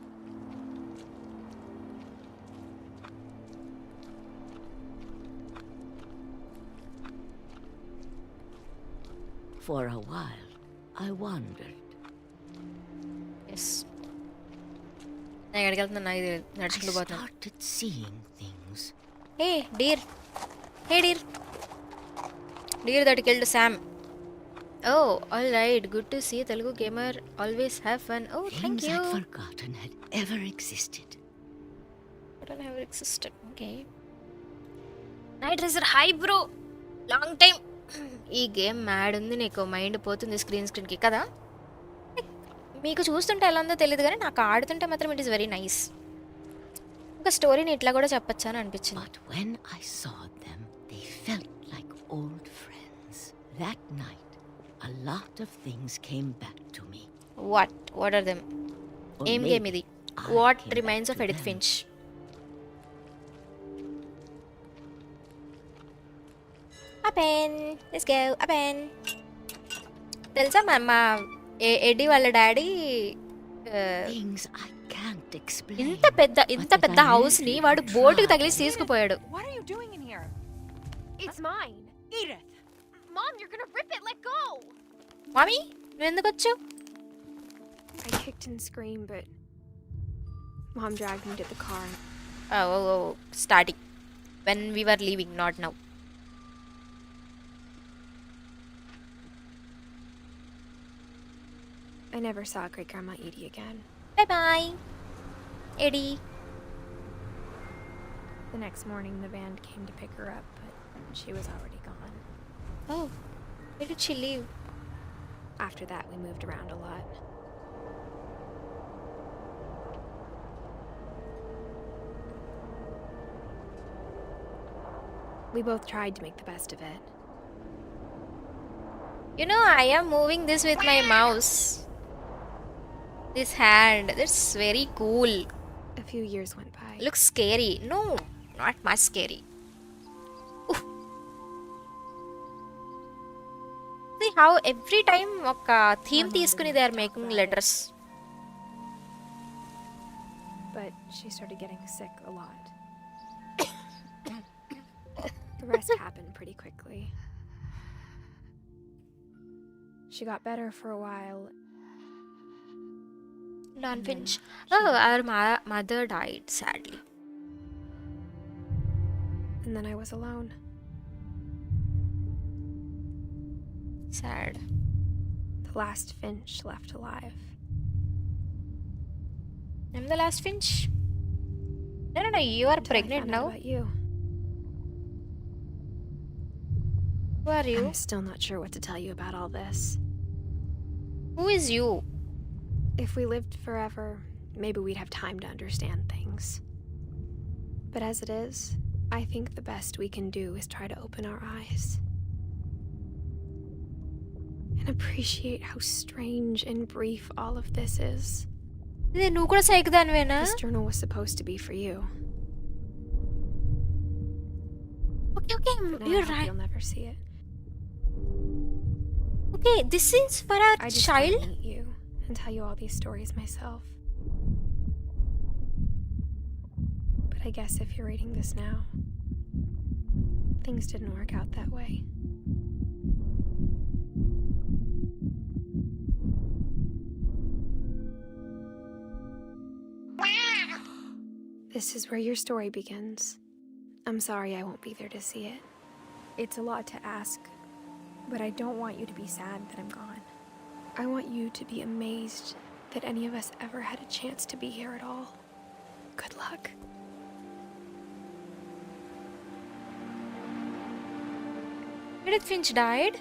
For a while, I wandered. Yes. I started seeing things. Hey, dear. Hey, dear. Dear that killed Sam. Oh, alright. Good to see Telugu Gamer. Always have fun. Oh, thank Things you. I'd forgotten had ever existed. Forgotten ever existed. Okay. Night Racer, hi bro. Long time. ఈ game mad ఉంది నీకు mind పోతుంది స్క్రీన్కి కదా మీకు చూస్తుంటే ఎలా ఉందో తెలియదు కానీ నాకు ఆడుతుంటే మాత్రం ఇట్ ఈస్ వెరీ నైస్ ఒక స్టోరీని ఇట్లా కూడా చెప్పచ్చా అని అనిపించింది But when I saw them, they felt like old friends. That night, a lot of things came back to me. What are them? Or ఏం గేమ్ ఇది maybe what I came remains back of to Edith them. Finch append let's go append తెలుసా మా eddy వాళ్ళ daddy Things I can't explain. ఇంత పెద్ద house ని వాడు బోటుకి తగిలిసి తీసుకుపోయాడు What are you doing in here? It's mine. Edith! Mom, you're gonna rip it. Let go. Mummy నువ్వు ఎందుకు వచ్చావు I kicked and screamed, but Mom dragged me to the car. starting when we were leaving, not now. I never saw Great Grandma Edie again. Bye bye, Eddie. The next morning, the van came to pick her up, but she was already gone. Oh, where did she leave? After that, we moved around a lot. We both tried to make the best of it. You know, I am moving this with my mouse. This hand. That's very cool. A few years went by. Looks scary. No, not much scary. Oof. See how every time oka theme తీసుకుని they are making letters. But she started getting sick a lot. The rest happened pretty quickly. She got better for a while. Don Finch. Oh, our mother died, sadly. And then I was alone. Sad. The last Finch left alive. I'm the last Finch. No, you are pregnant now. What about you? Who are you? I'm still not sure what to tell you about all this. Who is you? If we lived forever, maybe we'd have time to understand things. But as it is, I think the best we can do is try to open our eyes. And appreciate how strange and brief all of this is. నువ్వు కూడా psych దానివేనా? This journal was supposed to be for you. Okay, But you're I hope right. you'll never see it. Okay, this is for our I just child. want to meet you and tell you all these stories myself. But I guess if you're reading this now, things didn't work out that way. This is where your story begins. I'm sorry I won't be there to see it. It's a lot to ask, but I don't want you to be sad that I'm gone. I want you to be amazed that any of us ever had a chance to be here at all. Good luck. Edith Finch died?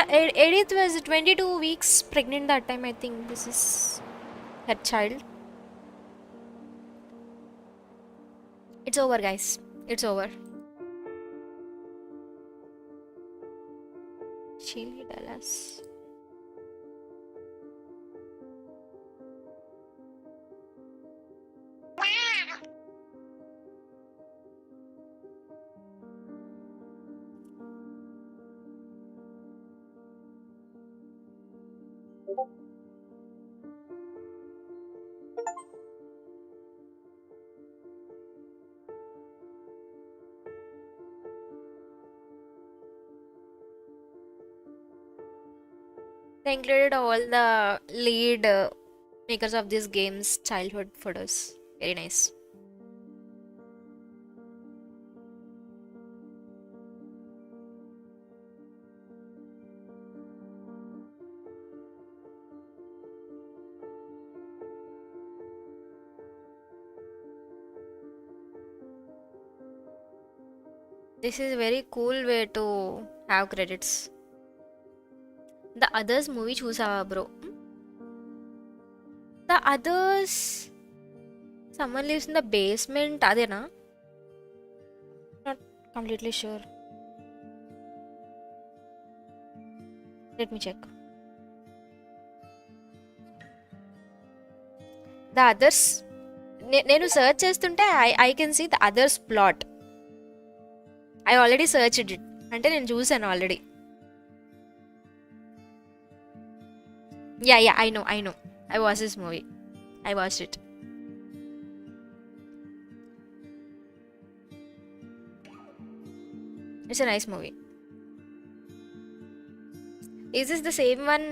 Edith was 22 weeks pregnant that time. I think this is her child. It's over, guys. It's over. Chili Dallas. They included all the lead makers of these games' childhood photos. Very nice. This is a very cool way to have credits. The Others movie చూసావా bro? The Others, someone lives in the basement, అదేనా? Not completely sure. Let me check. The Others, నేను search చేస్తుంటే I can see The Others plot. I already searched it. అంటే నేను చూసాను already. Yeah, I know. I watched this movie. I watched it. It's a nice movie. Is this the same one?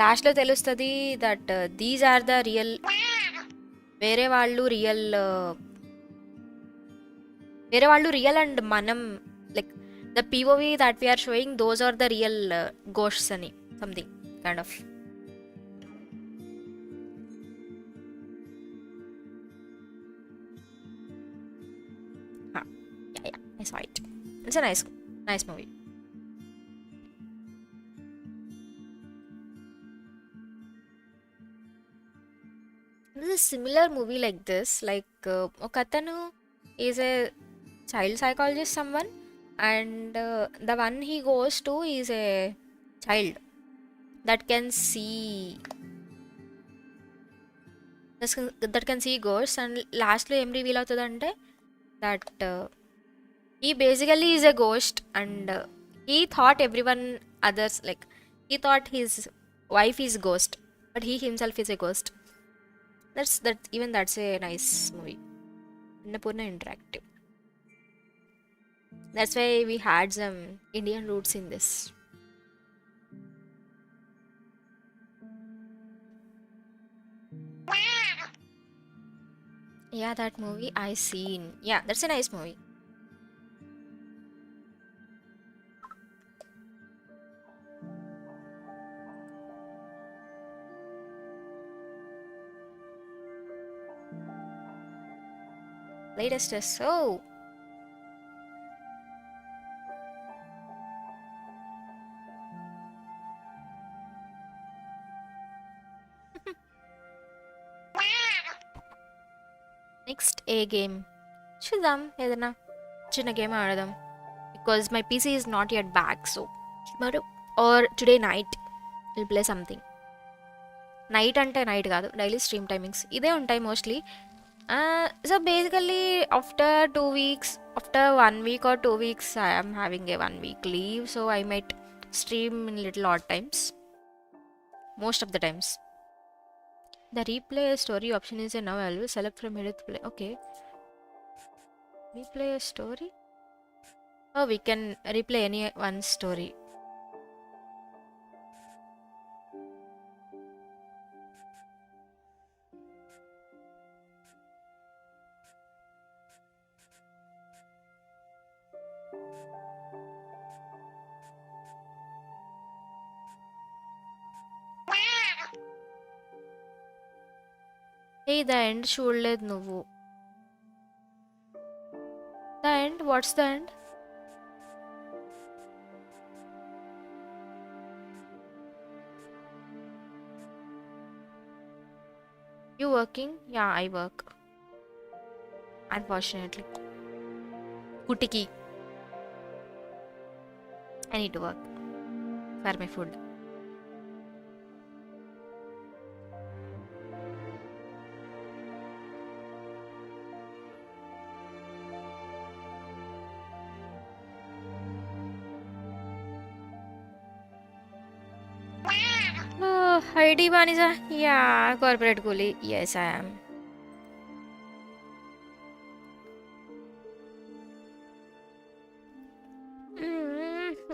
Last lo telustadi that these are the real. వేరే వాళ్ళు real and manam, like the POV that we are showing, those are the real ghosts ani something kind of. Yeah, I saw it. It's a nice movie. This is a similar movie like this, like okatanu is a child psychologist, someone, and the one he goes to is a child that can see ghosts, and lastly em reveal avutadante that he basically is a ghost, and he thought everyone others, like he thought his wife is ghost, but he himself is a ghost. That's a nice movie. Annapurna Interactive. That's why we had some Indian roots in this. Yeah, that movie I seen. Yeah, that's a nice movie. Latest is so. Next a game. చూద్దాం ఏదైనా చిన్న game ఆడదాం, because my PC is not yet back, so tomorrow or today night we'll play something. Night అంటే night కాదు, daily stream timings ఇదే ఉంటాయి mostly. So basically after 2 weeks, after 1 week or 2 weeks, I am having a 1 week leave, so I might stream in little odd times, most of the times. The replay story option is now available. Select from edit play. Okay. We play a story? Oh, we can replay any one story. Hey, the end చూడలేదు నువ్వు. The end? What's the end? You working? Yeah, I work. Unfortunately. Kutiki. I need to work for my food. Oh, ID Vanisa? Yeah, corporate coolie. Yes, I am.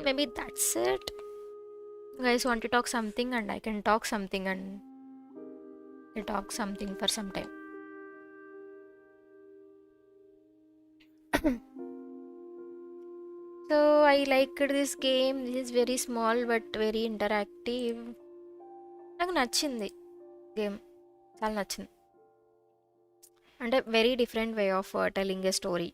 Maybe that's it. You guys want to talk something and I can talk something and I'll talk something for some time. So I liked this game. This is very small but very interactive. నాకు నచ్చింది game, చాలా నచ్చింది. అంటే very different way of telling a story.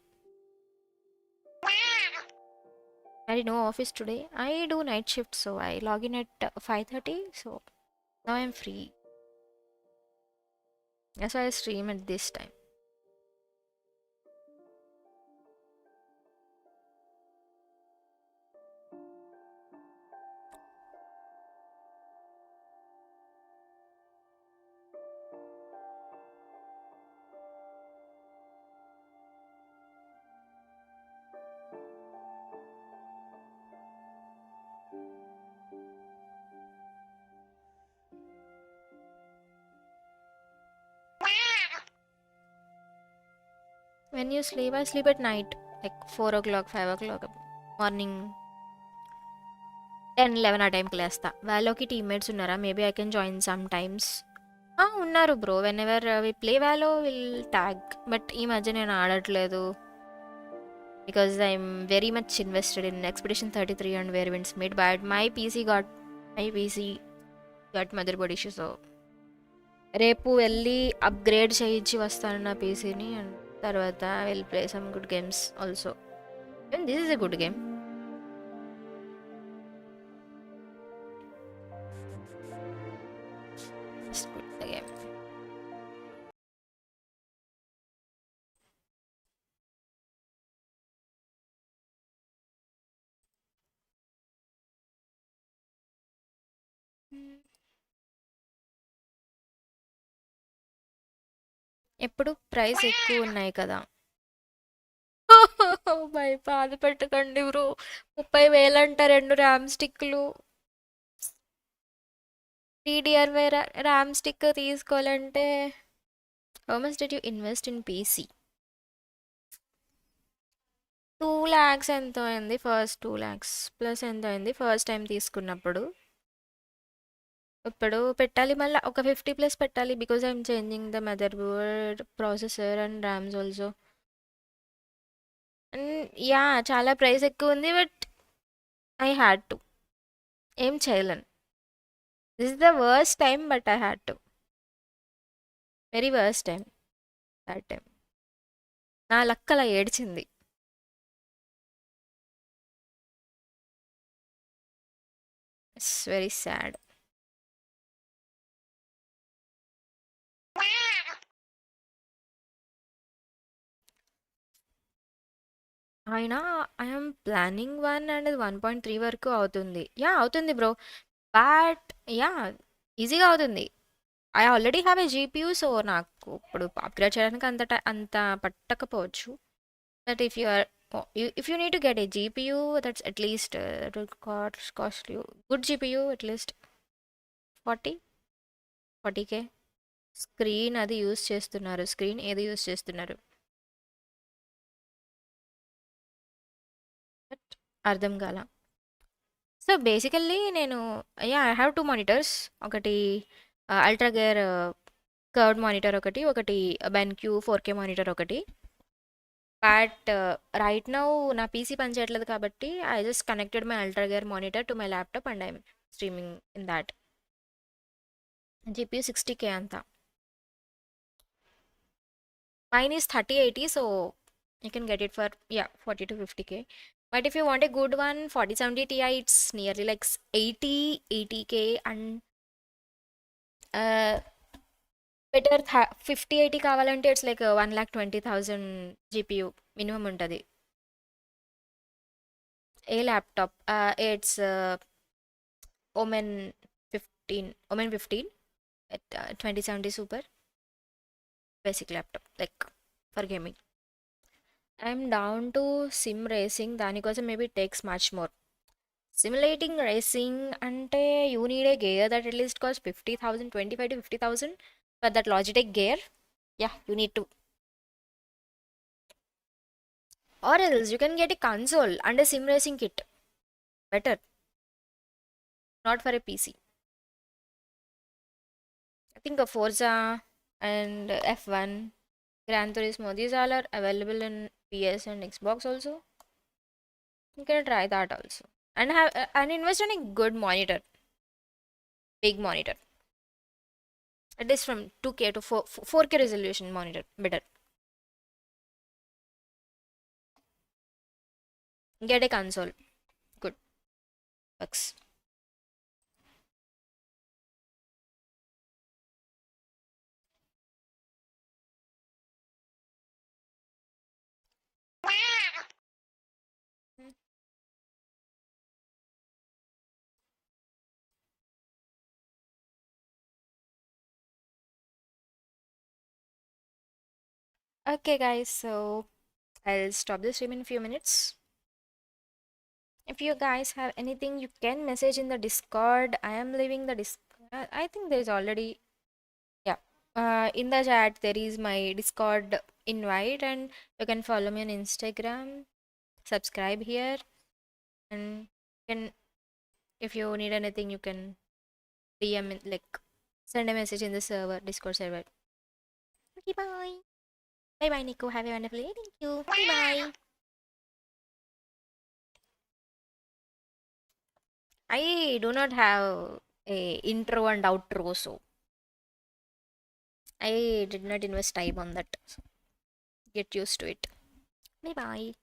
I no office today. I do night shift, so I log in at 5:30. So now I'm free. That's why I stream at this time. When you sleep, I sleep at night, like 4 o'clock, 5 o'clock. Morning 10, 11 ఆ టైంకి లేస్తా. వ్యాలోకి teammates ఉన్నారా? Maybe I can join some times. ఉన్నారు bro. Whenever we play Valo will tag. But ఈ మధ్య నేను ఆడట్లేదు because I'm very much invested in Expedition 33 and Where Winds Meet. But my PC got motherboard issue, so రేపు వెళ్ళి upgrade చేయించి వస్తాను నా పీసీని. And తర్వాత will play some good games also. And this is a good game. Just quit the game. ఎప్పుడు price ఎక్కువ ఉన్నాయి కదా. భయ బాధ పెట్టకండి బ్రో. 30,000 అంట 2 ర్యామ్ స్టిక్లు. DDR5 ర్యామ్ స్టిక్ తీసుకోవాలంటే how much did you invest in PC? 2 lakhs ఎంత అయింది? ఫస్ట్ 2 lakhs ప్లస్ ఎంత అయింది ఫస్ట్ టైం తీసుకున్నప్పుడు? ఇప్పుడు పెట్టాలి మళ్ళీ ఒక 50 ప్లస్ పెట్టాలి because I'm changing the mother board, processor and rams also. And yeah చాలా ప్రైస్ ఎక్కువ ఉంది. But I had to. ఏం చేయలేను. This is the worst time but I had to. Very worst time. Bad time. నా luck అలా ఏడ్చింది. It's very sad. అయినా I'm planning 1 and 1.3 వరకు అవుతుంది. యా అవుతుంది బ్రో. బట్ యా ఈజీగా అవుతుంది. I already have a GPU, so నాకు ఇప్పుడు అప్గ్రేడ్ చేయడానికి అంత పట్టకపోవచ్చు. But if you need to get a GPU, that's at least that will cost you good GPU at least 40K. Screen అది use చేస్తున్నారు. Screen ఏది యూస్ చేస్తున్నారు? అర్థం కాల. సో బేసికల్లీ నేను ఐ హ్యావ్ 2 మానిటర్స్. ఒకటి అల్ట్రా గేర్ కర్వ్డ్ మానిటర్ ఒకటి BenQ 4K monitor ఒకటి. బట్ రైట్ నౌ నా పీసీ పనిచేయట్లేదు కాబట్టి I just connected my ultra gear monitor to my laptop and I'm streaming in that. GPU 60K అంతా. Mine is 3080, so you can get it for 40 to 50K. But if you want a good one, 4070 Ti, it's nearly like 80K, and better 5080 కావాలంటే it's like 1,20,000 GPU minimum ఉంటుంది. ఏ laptop it's Omen 15 at 2070 Super basic laptop like for gaming. I'm down to sim racing. దానికోసం maybe it takes much more. Simulating racing అంటే you need a gear that at least costs 50,000, 25 to 50,000 for that Logitech gear. Yeah, you need to. Or else you can get a console and a sim racing kit. Better. Not for a PC. I think a Forza and F1, Gran Turismo, these all are available in PS and Xbox also. You can try that also. And invest in a good monitor. Big monitor. At least from 2K to 4K resolution monitor. Better. Get a console. Good. Works. Okay guys, so I'll stop the stream in a few minutes. If you guys have anything, you can message in the Discord. I am leaving the I think there is already, in the chat there is my Discord invite, and you can follow me on Instagram, subscribe here, and if you need anything, you can DM like send a message in the server, Discord server. Okay, bye. Bye bye, Nico. Have a wonderful day. Thank you. Bye bye. I do not have a intro and outro, so I did not invest time on that. So get used to it. Bye bye.